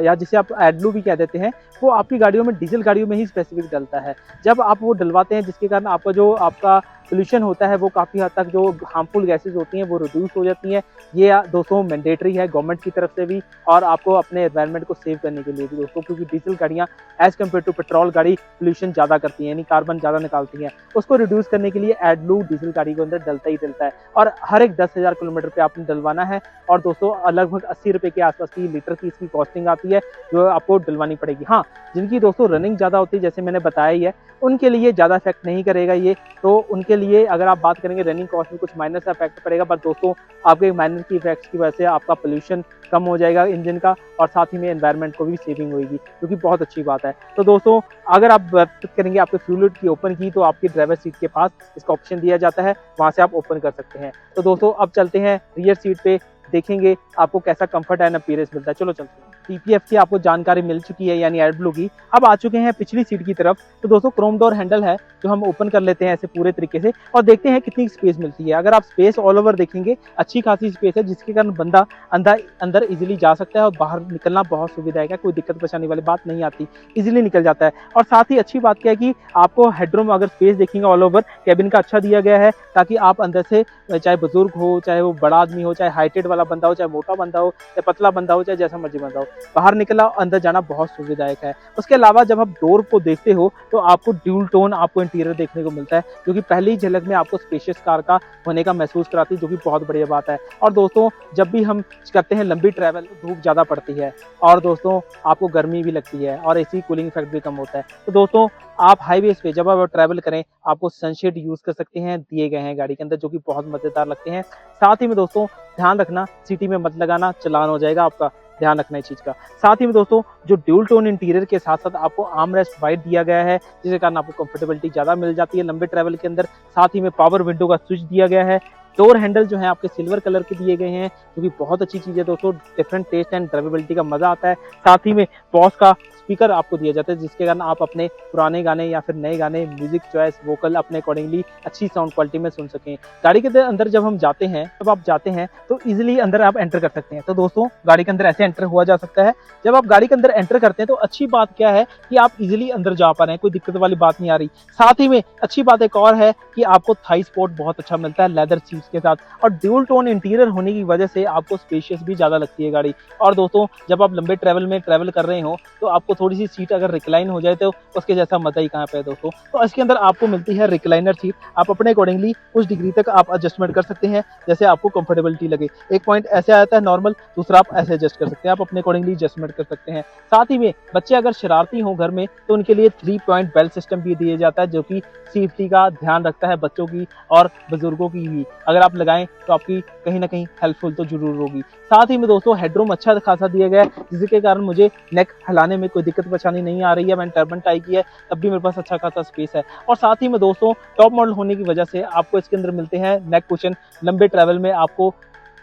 या जिसे आप एडब्लू भी कह देते हैं, वो आपकी गाड़ियों में, डीजल गाड़ियों में ही स्पेसिफिक डलता है। जब आप वो डलवाते हैं, जिसके कारण आपका जो आपका पोल्यूशन होता है वो काफ़ी हद तक, जो हार्मफुल गैसेज होती हैं वो रिड्यूस हो जाती हैं। ये दोस्तों मैंडेटरी है गवर्नमेंट की तरफ से भी, और आपको अपने एनवायरनमेंट को सेव करने के लिए भी दोस्तों, क्योंकि डीजल गाड़ियाँ एज कम्पेयर टू पेट्रोल गाड़ी पोल्यूशन ज़्यादा करती हैं, यानी कार्बन ज़्यादा निकालती हैं। उसको रिड्यूस करने के लिए एडब्लू डीजल गाड़ी के अंदर डलता ही डलता है, और हर एक 10,000 किलोमीटर पे आपने डलवाना है। और दोस्तों लगभग 80 रुपये के आसपास की लीटर की इसकी कॉस्टिंग आती है, जो आपको डलवानी पड़ेगी। हाँ, जिनकी दोस्तों रनिंग ज़्यादा होती है, जैसे मैंने बताया ही है, उनके लिए ज़्यादा इफेक्ट नहीं करेगा ये। तो उनके लिए अगर आप बात करेंगे रनिंग कॉस्ट में कुछ माइनर सा इफेक्ट पड़ेगा, पर दोस्तों आपके माइनर की इफेक्ट्स की वजह से आपका पोल्यूशन कम हो जाएगा इंजन का, और साथ ही में एनवायरनमेंट को भी सेविंग होगी, जो कि बहुत अच्छी बात है। तो दोस्तों अगर आप बात करेंगे आपके फ्यूल की ओपन की, तो आपकी ड्राइवर सीट के पास इसका ऑप्शन दिया जाता है, वहाँ से आप ओपन कर सकते हैं। तो दोस्तों अब चलते हैं रियर सीट पे, देखेंगे आपको कैसा कंफर्ट एंड अपीयरेंस मिलता है। चलो चलते हैं। TPF की आपको जानकारी मिल चुकी है, यानी एडब्लू की। अब आ चुके हैं पिछली सीट की तरफ। तो दोस्तों क्रोम डोर हैंडल है, जो हम ओपन कर लेते हैं ऐसे पूरे तरीके से, और देखते हैं कितनी स्पेस मिलती है। अगर आप स्पेस ऑल ओवर देखेंगे, अच्छी खासी स्पेस है, जिसके कारण बंदा अंदर इजीली जा सकता है, और बाहर निकलना बहुत सुविधाजनक है, कोई दिक्कत परेशानी वाली बात नहीं आती, इजीली निकल जाता है। और साथ ही अच्छी बात क्या है कि आपको हेडरूम, अगर स्पेस देखेंगे ऑल ओवर कैबिन का अच्छा दिया गया है, ताकि आप अंदर से, चाहे बुजुर्ग हो, चाहे वो बड़ा आदमी हो, चाहे हाइटेड वाला बंदा हो, चाहे मोटा बंदा हो, चाहे पतला बंदा हो, चाहे जैसा मर्जी बंदा हो, बाहर निकला अंदर जाना बहुत सुविधाजनक है। उसके अलावा जब आप डोर को देखते हो, तो आपको ड्यूल टोन आपको इंटीरियर देखने को मिलता है, जो कि पहली झलक में आपको स्पेशियस कार का होने का महसूस कराती है, जो कि बहुत बढ़िया बात है। और दोस्तों जब भी हम करते हैं लंबी ट्रैवल, धूप ज़्यादा पड़ती है, और दोस्तों आपको गर्मी भी लगती है, और एसी कूलिंग इफेक्ट भी कम होता है। तो दोस्तों आप हाईवेज पे जब आप ट्रैवल करें, आपको सनशेड यूज़ कर सकते हैं, दिए गए हैं गाड़ी के अंदर, जो कि बहुत मज़ेदार लगते हैं। साथ ही में दोस्तों ध्यान रखना, सिटी में मत लगाना, चालान हो जाएगा आपका, ध्यान रखना इस चीज़ का। साथ ही में दोस्तों जो ड्यूल टोन इंटीरियर के साथ साथ आपको आर्म रेस्ट वाइड दिया गया है, जिसके कारण आपको कंफर्टेबिलिटी ज़्यादा मिल जाती है लंबे ट्रैवल के अंदर। साथ ही में पावर विंडो का स्विच दिया गया है, डोर हैंडल जो है आपके सिल्वर कलर के दिए गए हैं, जो कि बहुत अच्छी चीज़ है दोस्तों। डिफरेंट टेस्ट एंड ड्राइवेबिलिटी का मजा आता है। साथ ही में बॉस का स्पीकर आपको दिया जाता है, जिसके कारण आप अपने पुराने गाने या फिर नए गाने, म्यूजिक चॉइस, वोकल अपने अकॉर्डिंगली अच्छी साउंड क्वालिटी में सुन सकें। गाड़ी के अंदर जब हम जाते हैं, जब आप जाते हैं तो इजीली अंदर आप एंटर कर सकते हैं। तो दोस्तों गाड़ी के अंदर ऐसे एंटर हुआ जा सकता है। जब आप गाड़ी के अंदर एंटर करते हैं तो अच्छी बात क्या है कि आप इजीली अंदर जा पा रहे हैं, कोई दिक्कत वाली बात नहीं आ रही। साथ ही में अच्छी बात एक और है कि आपको थाई सपोर्ट बहुत अच्छा मिलता है लेदर सीट्स के साथ, और ड्यूल टोन इंटीरियर होने की वजह से आपको स्पेशियस भी ज्यादा लगती है गाड़ी। और दोस्तों जब आप लंबे ट्रैवल में ट्रैवल कर रहे हो तो आपको थोड़ी सी सीट अगर रिक्लाइन हो जाए तो उसके जैसा मजा ही कहाँ पे है दोस्तों। तो इसके अंदर आपको मिलती है रिक्लाइनर सीट। आप अपने अकॉर्डिंगली कुछ डिग्री तक आप एडजस्टमेंट कर सकते हैं, जैसे आपको कंफर्टेबिलिटी लगे। एक पॉइंट ऐसे आता है नॉर्मल, दूसरा आप ऐसे एडजस्ट कर सकते हैं, आप अपने अकॉर्डिंगली एडजस्टमेंट कर सकते हैं। साथ ही में बच्चे अगर शरारती हो घर में तो उनके लिए 3 पॉइंट बेल्ट सिस्टम भी दिया जाता है, जो कि सेफ्टी का ध्यान रखता है बच्चों की और बुजुर्गों की भी। अगर आप लगाएं तो आपकी कहीं ना कहीं हेल्पफुल तो जरूर होगी। साथ ही में दोस्तों हेडरूम अच्छा खासा दिया गया है, जिसके कारण मुझे नेक हिलाने में कोई दिक्कत परेशानी नहीं आ रही है। मैंने टर्बन टाई की है तब भी मेरे पास अच्छा खासा स्पेस है। और साथ ही में दोस्तों टॉप मॉडल होने की वजह से आपको इसके अंदर मिलते हैं नेक कुशन। लंबे ट्रैवल में आपको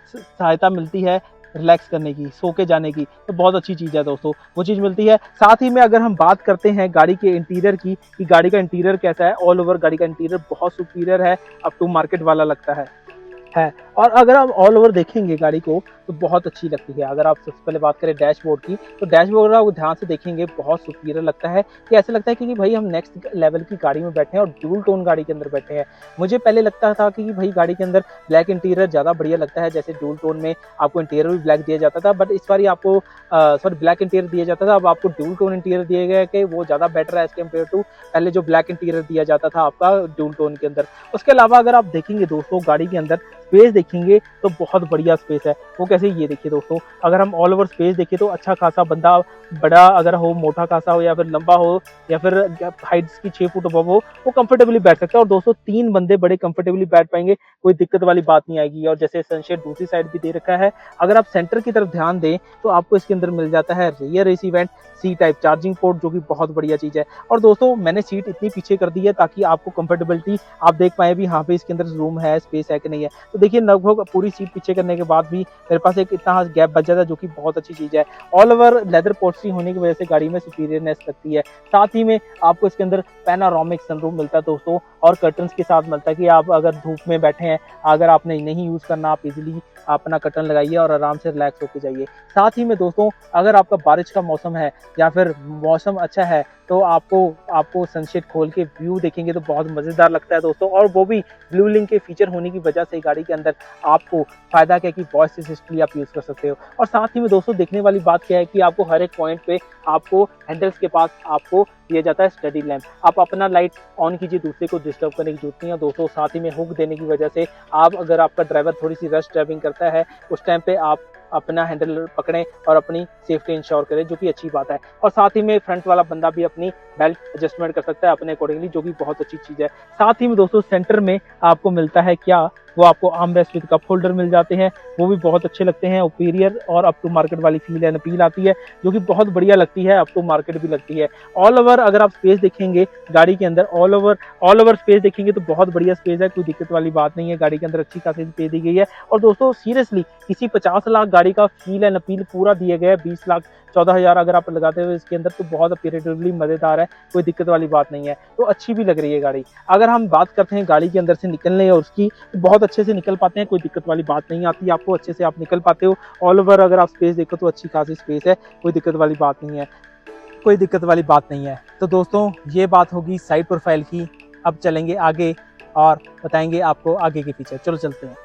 सहायता मिलती है रिलैक्स करने की, सो के जाने की, तो बहुत अच्छी चीज़ है दोस्तों, वो चीज़ मिलती है। साथ ही में अगर हम बात करते हैं गाड़ी के इंटीरियर की, कि गाड़ी का इंटीरियर कैसा है, ऑल ओवर गाड़ी का इंटीरियर बहुत सुपीरियर है, अप टू मार्केट वाला लगता है। और अगर आप ऑल ओवर देखेंगे गाड़ी को तो बहुत अच्छी लगती है। अगर आप सबसे पहले बात करें डैशबोर्ड की, तो डैशबोर्ड आप ध्यान से देखेंगे बहुत सुपीरियर लगता है, कि ऐसा लगता है कि भाई हम नेक्स्ट लेवल की गाड़ी में बैठे हैं और ड्यूल टोन गाड़ी के अंदर बैठे हैं। मुझे पहले लगता था कि भाई गाड़ी के अंदर ब्लैक इंटीरियर ज़्यादा बढ़िया लगता है, जैसे ड्यूल टोन में आपको इंटीरियर भी ब्लैक दिया जाता था, बट इस बार आपको ब्लैक इंटीरियर दिया जाता था, अब आपको ड्यूल टोन इंटीरियर दिया गया है कि वो ज़्यादा बेटर है एज कम्पेयर टू पहले जो ब्लैक इंटीरियर दिया जाता था आपका ड्यूल टोन के अंदर। उसके अलावा अगर आप देखेंगे दोस्तों गाड़ी के अंदर स्पेस देखेंगे तो बहुत बढ़िया स्पेस है। वो कैसे, ये देखिए दोस्तों, अगर हम ऑल ओवर स्पेस देखें तो अच्छा खासा बंदा बड़ा अगर हो, मोटा खासा हो या फिर लंबा हो या फिर हाइट्स की 6 फुट अबव हो, वो कंफर्टेबली बैठ सकता है। और दोस्तों 3 बंदे बड़े कंफर्टेबली बैठ पाएंगे, कोई दिक्कत वाली बात नहीं आएगी। और जैसे सनशेड दूसरी साइड भी दे रखा है, अगर आप सेंटर की तरफ ध्यान दें तो आपको इसके अंदर मिल जाता है rear AC vent, C type charging port, जो कि बहुत बढ़िया चीज है। और दोस्तों मैंने सीट इतनी पीछे कर दी है ताकि आपको कंफर्टेबिलिटी आप देख पाए भी, हाँ पे इसके अंदर रूम है, स्पेस है कि नहीं है। तो देखिए लगभग पूरी सीट पीछे करने के बाद भी मेरे पास एक इतना गैप बच जाता है, जो कि बहुत अच्छी चीज है। ऑल ओवर लेदर पोस्टरी होने की वजह से गाड़ी में सुपीरियरनेस लगती है। साथ ही में आपको इसके अंदर पैनारोमिक सनरूफ मिलता है दोस्तों, और कर्टन्स के साथ मिलता है कि आप अगर धूप में बैठे हैं, अगर आपने नहीं यूज करना, आप इजीली अपना कर्टन लगाइए और आराम से रिलैक्स होकर जाइए। साथ ही में दोस्तों अगर आपका बारिश का मौसम है या फिर मौसम अच्छा है तो आपको सनसेट खोल के व्यू देखेंगे तो बहुत मजेदार लगता है दोस्तों। और वो भी ब्लू लिंक के फीचर होने की वजह से गाड़ी के अंदर आपको फायदा क्या है कि वॉइस असिस्टेंट आप यूज कर सकते हो। और साथ ही में दोस्तों देखने वाली बात क्या है कि आपको हर एक पॉइंट पे आपको हैंडल्स के पास आपको दिया जाता है स्टडी लैंप। आप अपना लाइट ऑन कीजिए, दूसरे को डिस्टर्ब करने की जरूरत नहीं है दोस्तों। साथ ही में हुक देने की वजह से आप, अगर आपका ड्राइवर थोड़ी सी रश ड्राइविंग करता है, उस टाइम पे आप अपना हैंडल पकड़ें और अपनी सेफ्टी इंश्योर करें, जो कि अच्छी बात है। और साथ ही में फ्रंट वाला बंदा भी अपनी बेल्ट एडजस्टमेंट कर सकता है अपने अकॉर्डिंगली, जो कि बहुत अच्छी चीज है। साथ ही में दोस्तों सेंटर में आपको मिलता है क्या, वो आपको arm rest with cup holder मिल जाते हैं, वो भी बहुत अच्छे लगते हैं। ओपीरियर और अप टू मार्केट वाली फील एंड अपील आती है, जो कि बहुत बढ़िया लगती है, अप टू मार्केट भी लगती है। ऑल ओवर अगर आप स्पेस देखेंगे गाड़ी के अंदर, ऑल ओवर स्पेस देखेंगे तो बहुत बढ़िया स्पेस है, कोई दिक्कत वाली बात नहीं है। गाड़ी के अंदर अच्छी खासी स्पेस दी गई है। और दोस्तों सीरियसली किसी 50 लाख गाड़ी का फील एंड अपील पूरा दिया गया है। 20 लाख 14,000 अगर आप लगाते हुए इसके अंदर, तो बहुत अपीरेटिवली मजेदार है, कोई दिक्कत वाली बात नहीं है, तो अच्छी भी लग रही है गाड़ी। अगर हम बात करते हैं गाड़ी के अंदर से निकलने और उसकी, तो बहुत अच्छे से निकल पाते हैं, कोई दिक्कत वाली बात नहीं आती आपको, अच्छे से आप निकल पाते हो। ऑल ओवर अगर आप स्पेस देखो तो अच्छी खासी स्पेस है, कोई दिक्कत वाली बात नहीं है, कोई दिक्कत वाली बात नहीं है। तो दोस्तों ये बात होगी साइड प्रोफाइल की। अब चलेंगे आगे और बताएंगे आपको आगे के फीचर। चलो चलते हैं।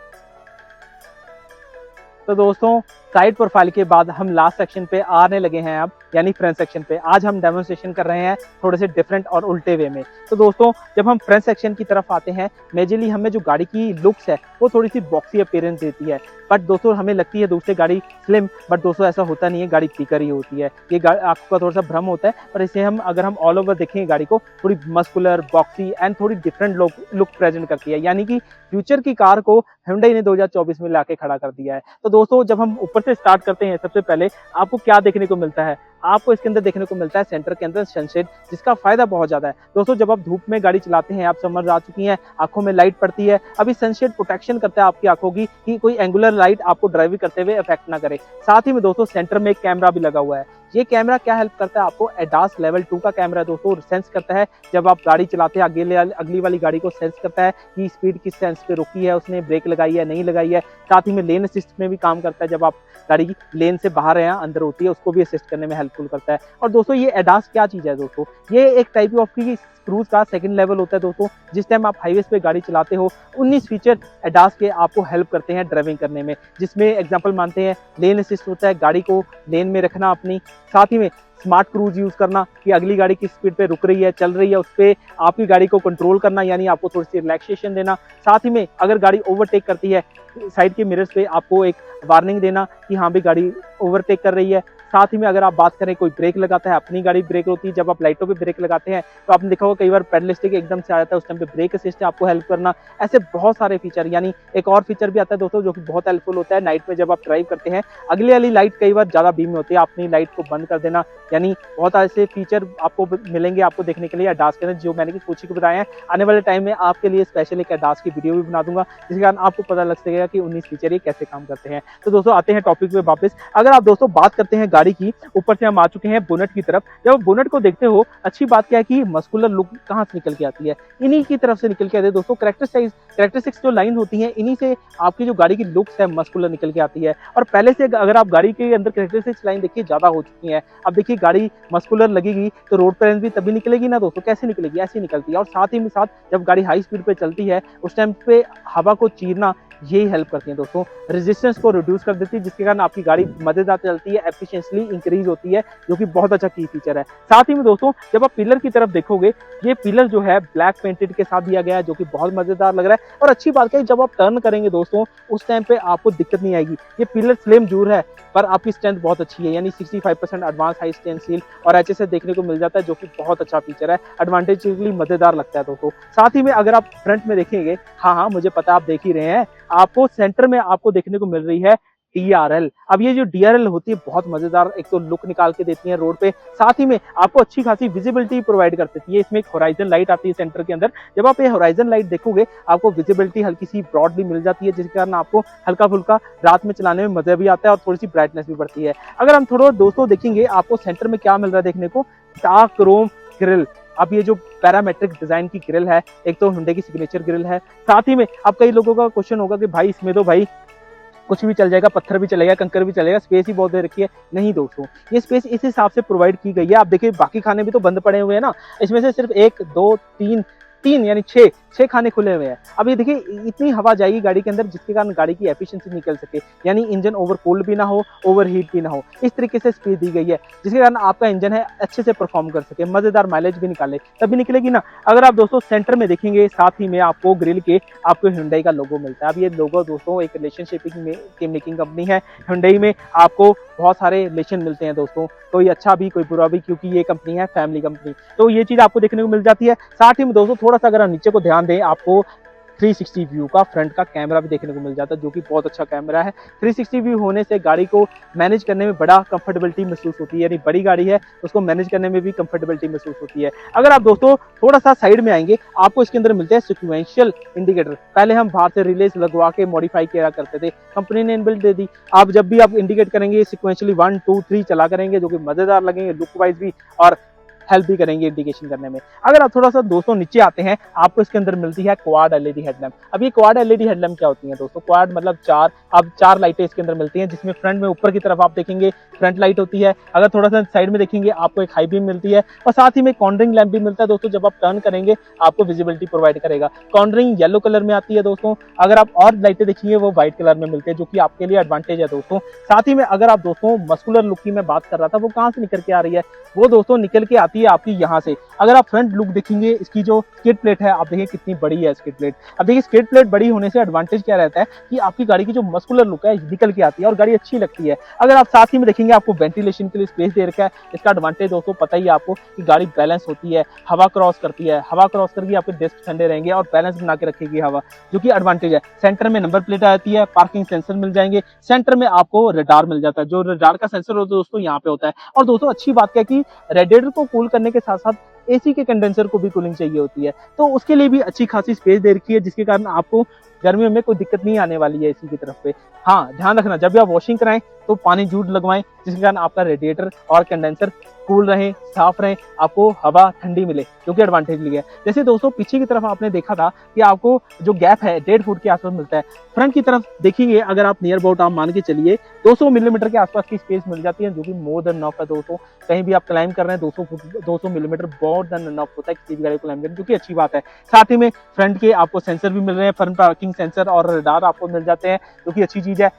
तो दोस्तों साइड प्रोफाइल के बाद हम लास्ट सेक्शन पे आने लगे हैं अब, यानी फ्रंट सेक्शन पे। आज हम डेमोन्स्ट्रेशन कर रहे हैं थोड़े से डिफरेंट और उल्टे वे में। तो दोस्तों जब हम फ्रंट सेक्शन की तरफ आते हैं, मेजरली हमें जो गाड़ी की लुक्स है वो थोड़ी सी बॉक्सी अपीयरेंस देती है, बट दोस्तों हमें लगती है दूसरे गाड़ी स्लिम, बट दोस्तों ऐसा होता नहीं है, गाड़ी थिकर ही होती है। ये आपका थोड़ा सा भ्रम होता है, पर इसे हम अगर हम ऑल ओवर देखेंगे गाड़ी को, थोड़ी मस्कुलर, बॉक्सी एंड थोड़ी डिफरेंट लुक प्रेजेंट करती है, यानी कि फ्यूचर की कार को Hyundai ने 2024 में लाके खड़ा कर दिया है। तो दोस्तों जब हम ऊपर से स्टार्ट करते हैं। सबसे पहले आपको क्या देखने को मिलता है, आपको इसके अंदर देखने को मिलता है सेंटर के अंदर सनशेड, जिसका फायदा बहुत ज्यादा है दोस्तों। जब आप धूप में गाड़ी चलाते हैं, आप समर आ चुकी हैं, आंखों में लाइट पड़ती है, अभी सनशेड प्रोटेक्शन करता है आपकी आंखों की कि कोई एंगुलर लाइट आपको ड्राइविंग करते हुए इफेक्ट ना करे। साथ ही में दोस्तों सेंटर में एक कैमरा भी लगा हुआ है। ये कैमरा क्या हेल्प करता है आपको, एडास लेवल 2 का कैमरा दोस्तों सेंस करता है। जब आप गाड़ी चलाते हैं अगली वाली गाड़ी को सेंस करता है कि स्पीड किस सेंस पे रुकी है, उसने ब्रेक लगाई है नहीं लगाई है। साथ ही में लेन असिस्ट में भी काम करता है, जब आप गाड़ी लेन से बाहर है अंदर होती है उसको भी असिस्ट करने में हेल्पफुल करता है। और दोस्तों ये एडास क्या चीज है दोस्तों, ये एक टाइप ऑफ की क्रूज का सेकंड लेवल होता है दोस्तों। जिस टाइम आप हाईवे पे गाड़ी चलाते हो 19 फीचर एडास के आपको हेल्प करते हैं ड्राइविंग करने में, जिसमें एग्जांपल मानते हैं लेन असिस्ट होता है, गाड़ी को लेन में रखना अपनी, साथ ही में स्मार्ट क्रूज यूज करना कि अगली गाड़ी किस स्पीड पे रुक रही है चल रही है उस पर आपकी गाड़ी को कंट्रोल करना, यानी आपको थोड़ी सी रिलैक्सेशन देना। साथ ही में अगर गाड़ी ओवरटेक करती है साइड के मिरर्स पे आपको एक वार्निंग देना कि हाँ भी गाड़ी ओवरटेक कर रही है। साथ ही में अगर आप बात करें कोई ब्रेक लगाता है, अपनी गाड़ी ब्रेक होती है, जब आप लाइटों पे ब्रेक लगाते हैं तो आपने देखा होगा कई बार पेडल स्टिक एकदम से आ जाता है, उस टाइम पे ब्रेक असिस्ट है आपको हेल्प करना। ऐसे बहुत सारे फीचर, यानी एक और फीचर भी आता है दोस्तों जो कि बहुत हेल्पफुल होता है नाइट में जब आप ड्राइव करते हैं। अगली वाली लाइट कई बार ज्यादा बीम में होती है, अपनी लाइट को बंद कर देना, यानी बहुत ऐसे फीचर आपको मिलेंगे आपको देखने के लिए एडास के अंदर, जो मैंने कुछ ही को बताया है। आने वाले टाइम में आपके लिए स्पेशल एक एडास की वीडियो भी बना दूंगा, जिसके कारण आपको पता लग सकेगा कि 19 फीचर ये कैसे काम करते हैं। तो दोस्तों आते हैं टॉपिक पे वापस। अगर आप दोस्तों बात करते हैं गाड़ी की, ऊपर हम आ चुके हैं बोनट की तरफ। जब बोनट को देखते हो अच्छी बात क्या है कि मस्कुलर लुक कहां से निकल के आती है, इन्हीं की तरफ से निकल के आती है दोस्तों। कैरेक्टरिस्टिक्स जो लाइन होती है इन्हीं से आपकी जो गाड़ी की लुक्स है मस्कुलर निकल के आती है। और पहले से अगर आप गाड़ी के अंदर कैरेक्टरिस्टिक्स लाइन देखिए ज्यादा हो चुकी है। अब देखिए गाड़ी मस्कुलर लगेगी तो रोड पर भी तभी निकलेगी ना दोस्तों, कैसे निकलेगी, ऐसी निकलती है। और साथ ही में साथ जब गाड़ी हाई स्पीड पे चलती है उस टाइम पे हवा को चीरना यही हेल्प करती है दोस्तों, रेजिस्टेंस को रिड्यूस कर देती है, जिसके कारण आपकी गाड़ी मजेदार चलती है, एफिशिएंसी इंक्रीज होती है, जो कि बहुत अच्छा की फीचर है। साथ ही में दोस्तों जब आप पिलर की तरफ देखोगे, ये पिलर जो है ब्लैक पेंटेड के साथ दिया गया है, जो कि बहुत मजेदार लग रहा है। और अच्छी बात है जब आप टर्न करेंगे दोस्तों उस टाइम पे आपको दिक्कत नहीं आएगी। ये पिलर स्लिम जरूर है पर आपकी स्ट्रेंथ बहुत अच्छी है, यानी 65% एडवांस हाई स्ट्रेंथ स्टील और HSS देखने को मिल जाता है, जो कि बहुत अच्छा फीचर है, एडवांटेजली मजेदार लगता है दोस्तों। साथ ही में अगर आप फ्रंट में देखेंगे, हाँ मुझे पता है आप देख ही रहे हैं, आपको सेंटर में आपको देखने को मिल रही है DRL। अब ये जो DRL होती है बहुत मजेदार एक तो लुक निकाल के देती है रोड पे, साथ ही में आपको अच्छी खासी विजिबिलिटी प्रोवाइड कर देती है। इसमें एक होराइजन लाइट आती है सेंटर के अंदर, जब आप ये होराइजन लाइट देखोगे आपको विजिबिलिटी हल्की सी ब्रॉडली मिल जाती है, जिसके कारण आपको हल्का फुल्का रात में चलाने में मजा भी आता है और थोड़ी सी ब्राइटनेस भी बढ़ती है। अगर हम थोड़ा दोस्तों देखेंगे आपको सेंटर में क्या मिल रहा है देखने को, डार्क क्रोम ग्रिल। अब ये जो पैरामेट्रिक डिजाइन की ग्रिल है, एक तो हुंडई की सिग्नेचर ग्रिल है। साथ ही में अब कई लोगों का क्वेश्चन होगा कि भाई इसमें तो भाई कुछ भी चल जाएगा, पत्थर भी चलेगा, कंकर भी चलेगा, स्पेस ही बहुत दे रखी है। नहीं दोस्तों, ये स्पेस इस हिसाब से प्रोवाइड की गई है। आप देखिए बाकी खाने भी तो बंद पड़े हुए हैं ना, इसमें से सिर्फ 1 2 3 यानी 6 खाने खुले हुए हैं। अब ये देखिए इतनी हवा जाएगी गाड़ी के अंदर, जिसके कारण गाड़ी की एफिशिएंसी निकल सके, यानी इंजन ओवरकूल्ड भी ना हो, ओवरहीट भी ना हो, इस तरीके से स्पीड दी गई है, जिसके कारण आपका इंजन है अच्छे से परफॉर्म कर सके, मजेदार माइलेज भी निकाले, तभी निकलेगी ना। अगर आप दोस्तों सेंटर में देखेंगे, साथ ही में आपको ग्रिल के आपको हुंडई का लोगो मिलता है। अब ये लोगो दोस्तों एक रिलेशनशिप की मेकिंग कंपनी है हुंडई में, आपको बहुत सारे रिलेशन मिलते हैं दोस्तों, कोई अच्छा भी कोई बुरा भी, क्योंकि ये कंपनी है फैमिली कंपनी, तो ये चीज आपको देखने को मिल जाती है। साथ ही में दोस्तों थोड़ा सा अगर हम नीचे को ध्यान दें, आपको 360 व्यू का फ्रंट का कैमरा भी देखने को मिल जाता है, जो कि बहुत अच्छा कैमरा है। 360 व्यू होने से गाड़ी को मैनेज करने में बड़ा कंफर्टेबिलिटी महसूस होती है, यानी बड़ी गाड़ी है उसको मैनेज करने में भी कंफर्टेबिलिटी महसूस होती है। अगर आप दोस्तों थोड़ा सा साइड में आएंगे, आपको इसके अंदर मिलते हैं सिक्वेंशियल इंडिकेटर। पहले हम बाहर से रिलेज लगवा के मॉडिफाई किया करते थे, कंपनी ने इनबिल्ट दे दी। आप जब भी आप इंडिकेट करेंगे सिक्वेंशियली 1 2 3 चला करेंगे, जो कि मजेदार लगेंगे लुक वाइज भी और हेल्प भी करेंगे इंडिकेशन करने में। अगर आप थोड़ा सा दोस्तों नीचे आते हैं, आपको इसके अंदर मिलती है क्वाड एलईडी हेडलैम्प। अब ये क्वाड एलईडी हेडलैम्प क्या होती है दोस्तों, क्वाड मतलब 4 लाइटें इसके अंदर मिलती हैं, जिसमें फ्रंट में ऊपर की तरफ आप देखेंगे फ्रंट लाइट होती है, अगर थोड़ा सा साइड में देखेंगे आपको एक हाई बीम मिलती है, और साथ ही में कॉर्नरिंग लैंप भी मिलता है दोस्तों। जब आप टर्न करेंगे आपको विजिबिलिटी प्रोवाइड करेगा। कॉर्नरिंग येलो कलर में आती है दोस्तों, अगर आप और लाइटें देखेंगे वो व्हाइट कलर में मिलती है, जो कि आपके लिए एडवांटेज है दोस्तों। साथ ही में अगर आप दोस्तों मस्कुलर लुक की मैं बात कर रहा था, वो कहां से निकल के आ रही है, वो दोस्तों निकल के आती आती है आपकी यहाँ से। अगर आप फ्रंट लुक देखेंगे, इसकी जो स्किड प्लेट है आप देखिए कितनी बड़ी है स्किड प्लेट। अब देखिए स्किड प्लेट बड़ी होने से एडवांटेज क्या रहता है कि आपकी गाड़ी की जो मस्कुलर लुक है निकल के आती है और गाड़ी अच्छी लगती है। अगर आप साथ ही में देखेंगे आपको वेंटिलेशन के लिए स्पेस दे रखा है। इसका एडवांटेज दोस्तों पता ही है आपको कि गाड़ी बैलेंस होती है, हवा क्रॉस करती है, हवा क्रॉस करके आपके डेस्क ठंडे रहेंगे और बैलेंस बना के रखेगी हवा, जो कि एडवांटेज है। सेंटर में नंबर प्लेट आती है, पार्किंग सेंसर मिल जाएंगे, सेंटर में आपको रडार मिल जाता है। जो रडार का सेंसर होता है दोस्तों यहाँ पे होता है। और दोस्तों अच्छी बात क्या है कि रेडिएटर को कूल करने के साथ साथ एसी के कंडेंसर को भी कूलिंग चाहिए होती है, तो उसके लिए भी अच्छी खासी स्पेस दे रखी है, जिसके कारण आपको गर्मियों में कोई दिक्कत नहीं आने वाली है एसी की तरफ पे। हाँ, ध्यान रखना जब भी आप वॉशिंग कराएं तो पानी जूट लगवाएं, जिसके कारण आपका रेडिएटर और कंडेंसर कूल रहे, साफ रहे, आपको हवा ठंडी मिले, जो कि एडवांटेज लिया है। जैसे दोस्तों पीछे की तरफ आपने देखा था कि आपको जो गैप है 1.5 फुट के आसपास मिलता है। फ्रंट की तरफ देखिए अगर आप नियर अबाउट आप मान के चलिए 200 मिलीमीटर के आसपास की स्पेस मिल जाती है, जो कि मोर देन इनफ है दोस्तों। कहीं भी आप क्लाइम कर रहे हैं 200 मिलीमीटर मोर देन इनफ होता है किसी भी गाड़ी को क्लाइम करने, जो कि अच्छी बात है। साथ ही में फ्रंट के आपको सेंसर भी मिल रहे हैं, फ्रंट पार्किंग सेंसर और रडार आपको मिल जाते हैं, जो कि अच्छी चीज है।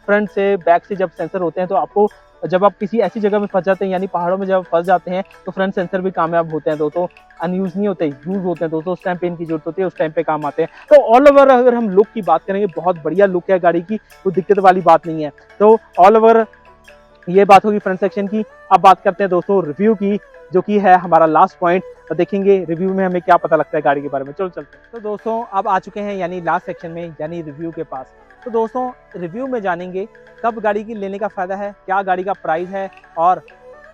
फ्रंट से बैक से जब सेंसर होते हैं तो आपको जब आप किसी ऐसी जगह में फंस जाते हैं, यानी पहाड़ों में जब फंस जाते हैं, तो फ्रंट सेंसर भी कामयाब होते हैं दोस्तों। अनयूज नहीं होते, यूज होते हैं दोस्तों। उस टाइम पे इनकी जरूरत होती है, उस टाइम पे काम आते हैं। तो ऑल ओवर अगर हम लुक की बात करेंगे, बहुत बढ़िया लुक है गाड़ी की, कोई दिक्कत वाली बात नहीं है। तो ऑल ओवर ये बात होगी फ्रंट सेक्शन की। अब बात करते हैं दोस्तों रिव्यू की, जो कि है हमारा लास्ट पॉइंट। तो देखेंगे रिव्यू में हमें क्या पता लगता है गाड़ी के बारे में। चलो चलते हैं। तो दोस्तों अब आ चुके हैं यानी लास्ट सेक्शन में, यानी रिव्यू के पास। तो दोस्तों रिव्यू में जानेंगे कब गाड़ी की लेने का फायदा है, क्या गाड़ी का प्राइस है और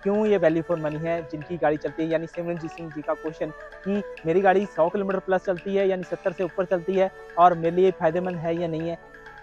क्यों ये वैल्यू फॉर मनी है जिनकी गाड़ी चलती है। यानी सिमरनजीत सिंह जी का क्वेश्चन कि मेरी गाड़ी 100 किलोमीटर प्लस चलती है, यानी 70 से ऊपर चलती है, और मेरे लिए फायदेमंद है या नहीं है,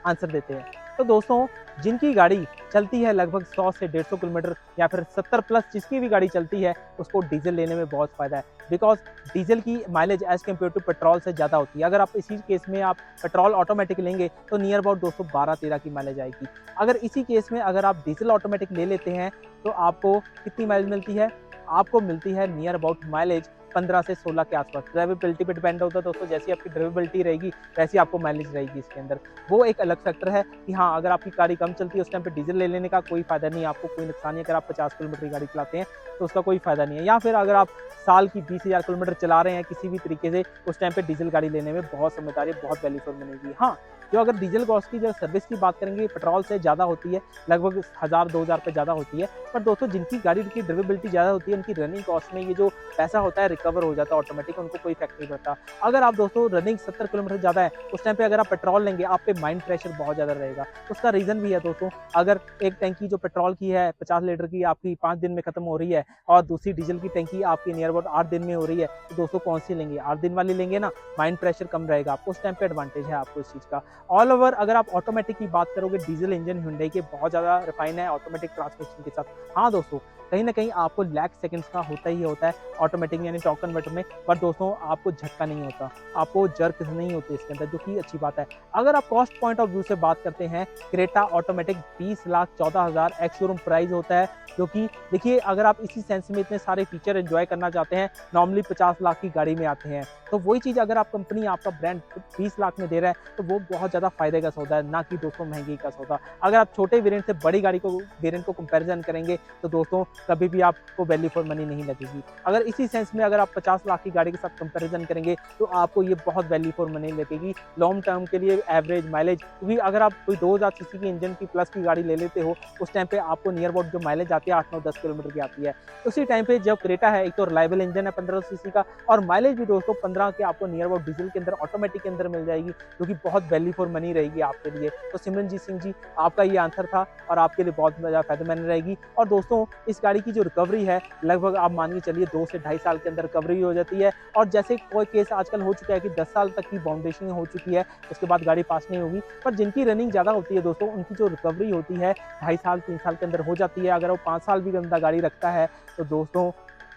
आंसर देते हैं। तो दोस्तों जिनकी गाड़ी चलती है लगभग 100 से 150 किलोमीटर या फिर 70 प्लस जिसकी भी गाड़ी चलती है, उसको डीजल लेने में बहुत फायदा है। बिकॉज डीजल की mileage as compare to petrol से ज़्यादा होती है। अगर आप इसी केस में आप पेट्रोल ऑटोमेटिक लेंगे तो नियर अबाउट 212-13 की माइलेज आएगी। अगर इसी केस में अगर आप डीजल ऑटोमेटिक ले लेते हैं तो आपको कितनी माइलेज मिलती है? आपको मिलती है नियर अबाउट माइलेज 15 से 16 के आसपास। ड्राइवेबिलिटी पे डिपेंड होता है दोस्तों, जैसी आपकी ड्राइवेबिलिटी रहेगी वैसी आपको माइलेज रहेगी इसके अंदर। वो एक अलग फैक्टर है कि हाँ, अगर आपकी गाड़ी कम चलती है उस टाइम पे डीजल ले लेने का कोई फायदा नहीं है, आपको कोई नुकसान नहीं है। अगर आप 50 किलोमीटर की गाड़ी चलाते हैं तो उसका कोई फायदा नहीं है। या फिर अगर आप साल की 20,000 किलोमीटर चला रहे हैं किसी भी तरीके से, उस टाइम पे डीजल गाड़ी लेने में बहुत समझदारी, बहुत वैल्यू फॉर मनी की। हाँ, जो अगर डीजल कॉस्ट की जो सर्विस की बात करेंगे पेट्रोल से ज़्यादा होती है, लगभग 1000-2000 रुपये ज़्यादा होती है। पर दोस्तों जिनकी गाड़ी की ड्राइवेबिलिटी ज़्यादा होती है, उनकी रनिंग कॉस्ट में ये जो पैसा होता है रिकवर हो जाता है ऑटोमेटिक, उनको कोई इफेक्ट नहीं पड़ता। अगर आप दोस्तों रनिंग 70 किलोमीटर ज़्यादा है, उस टाइम पे अगर आप पेट्रोल लेंगे आप पे माइंड प्रेशर बहुत ज़्यादा रहेगा। उसका रीज़न भी है दोस्तों, अगर एक टैंकी जो पेट्रोल की है 50 लीटर की आपकी 5 दिन में खत्म हो रही है और दूसरी डीजल की टैंकी आपकी नियर अबाउट 8 दिन में हो रही है, तो दोस्तों कौन सी लेंगे? 8 दिन वाली लेंगे ना, माइंड प्रेशर कम रहेगा आपको, उस टाइम पे एडवांटेज है आपको इस चीज़ का। ऑल ओवर अगर आप ऑटोमेटिक की बात करोगे, डीजल इंजन हुंडई के बहुत ज़्यादा रिफाइन है ऑटोमेटिक ट्रांसमिशन के साथ। हाँ दोस्तों, कहीं ना कहीं आपको लैक सेकंड्स का होता ही होता है ऑटोमेटिक यानी टॉर्क कन्वर्टर में, पर दोस्तों आपको झटका नहीं होता, आपको जर्क नहीं होते इसके अंदर, जो कि अच्छी बात है। अगर आप कॉस्ट पॉइंट ऑफ व्यू से बात करते हैं, Creta automatic 20,14,000 ex showroom price होता है, जो कि देखिए अगर आप इसी सेंस में इतने सारे फीचर एंजॉय करना चाहते हैं, नॉर्मली 50 लाख की गाड़ी में आते हैं, तो वही चीज़ अगर आप कंपनी आपका ब्रांड 20 लाख में दे रहा है तो वो बहुत ज़्यादा फायदे का सौदा है, ना कि दोस्तों महंगी का सौदा। अगर आप छोटे वेरिएंट से बड़ी गाड़ी को वेरिएंट को कंपैरिजन करेंगे तो दोस्तों कभी भी आपको वैल्यू फॉर मनी नहीं लगेगी। अगर इसी सेंस में अगर आप 50 लाख की गाड़ी के साथ कंपैरिजन करेंगे तो आपको ये बहुत वैल्यू फॉर मनी लगेगी लॉन्ग टर्म के लिए एवरेज माइलेज। क्योंकि अगर आप कोई 2000 सीसी की इंजन की प्लस की गाड़ी ले लेते हो, उस टाइम पे आपको नियर अबाउट जो माइलेज आती है 8-9-10 किलोमीटर की आती है। उसी टाइम पे जब क्रेटा है, एक तो रिलायबल इंजन है 1500 सीसी का, और माइलेज भी दोस्तों 15 के आपको नियर अबाउट डीजल के अंदर ऑटोमेटिक के अंदर मिल जाएगी, जो कि बहुत वैल्यू फॉर मनी रहेगी आपके लिए। तो सिमरनजीत सिंह जी आपका ये आंसर था और आपके लिए बहुत ज़्यादा फायदेमंद रहेगी। और दोस्तों इस गाड़ी की जो रिकवरी है लगभग आप मान के चलिए 2 से 2.5 साल के अंदर रिकवरी हो जाती है। और जैसे कोई केस आजकल हो चुका है कि 10 साल तक की बाउंडेशन हो चुकी है, उसके बाद गाड़ी पास नहीं होगी। पर जिनकी रनिंग ज़्यादा होती है दोस्तों, उनकी जो रिकवरी होती है 2.5 साल 3 साल के अंदर हो जाती है। अगर वो 5 साल भी गंदा गाड़ी रखता है तो दोस्तों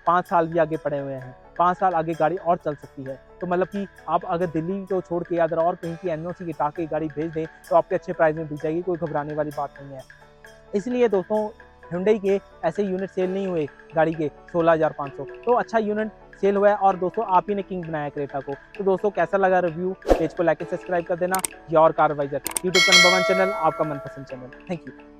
5 साल भी आगे पड़े हुए हैं, 5 साल आगे गाड़ी और चल सकती है। तो मतलब कि आप अगर दिल्ली को छोड़ के अगर और कहीं की एनओसी की टाके गाड़ी भेज दें तो आपके अच्छे प्राइस में बिक जाएगी, कोई घबराने वाली बात नहीं है। इसलिए दोस्तों हुंडई के ऐसे यूनिट सेल नहीं हुए गाड़ी के 16,500, तो अच्छा यूनिट सेल हुआ है। और दोस्तों आप ही ने किंग बनाया क्रेटा को। तो दोस्तों कैसा लगा रिव्यू, पेज को लाइक एंड सब्सक्राइब कर देना। योर कार एडवाइजर यूट्यूब का नंबर 1 चैनल, आपका मनपसंद चैनल। Thank you.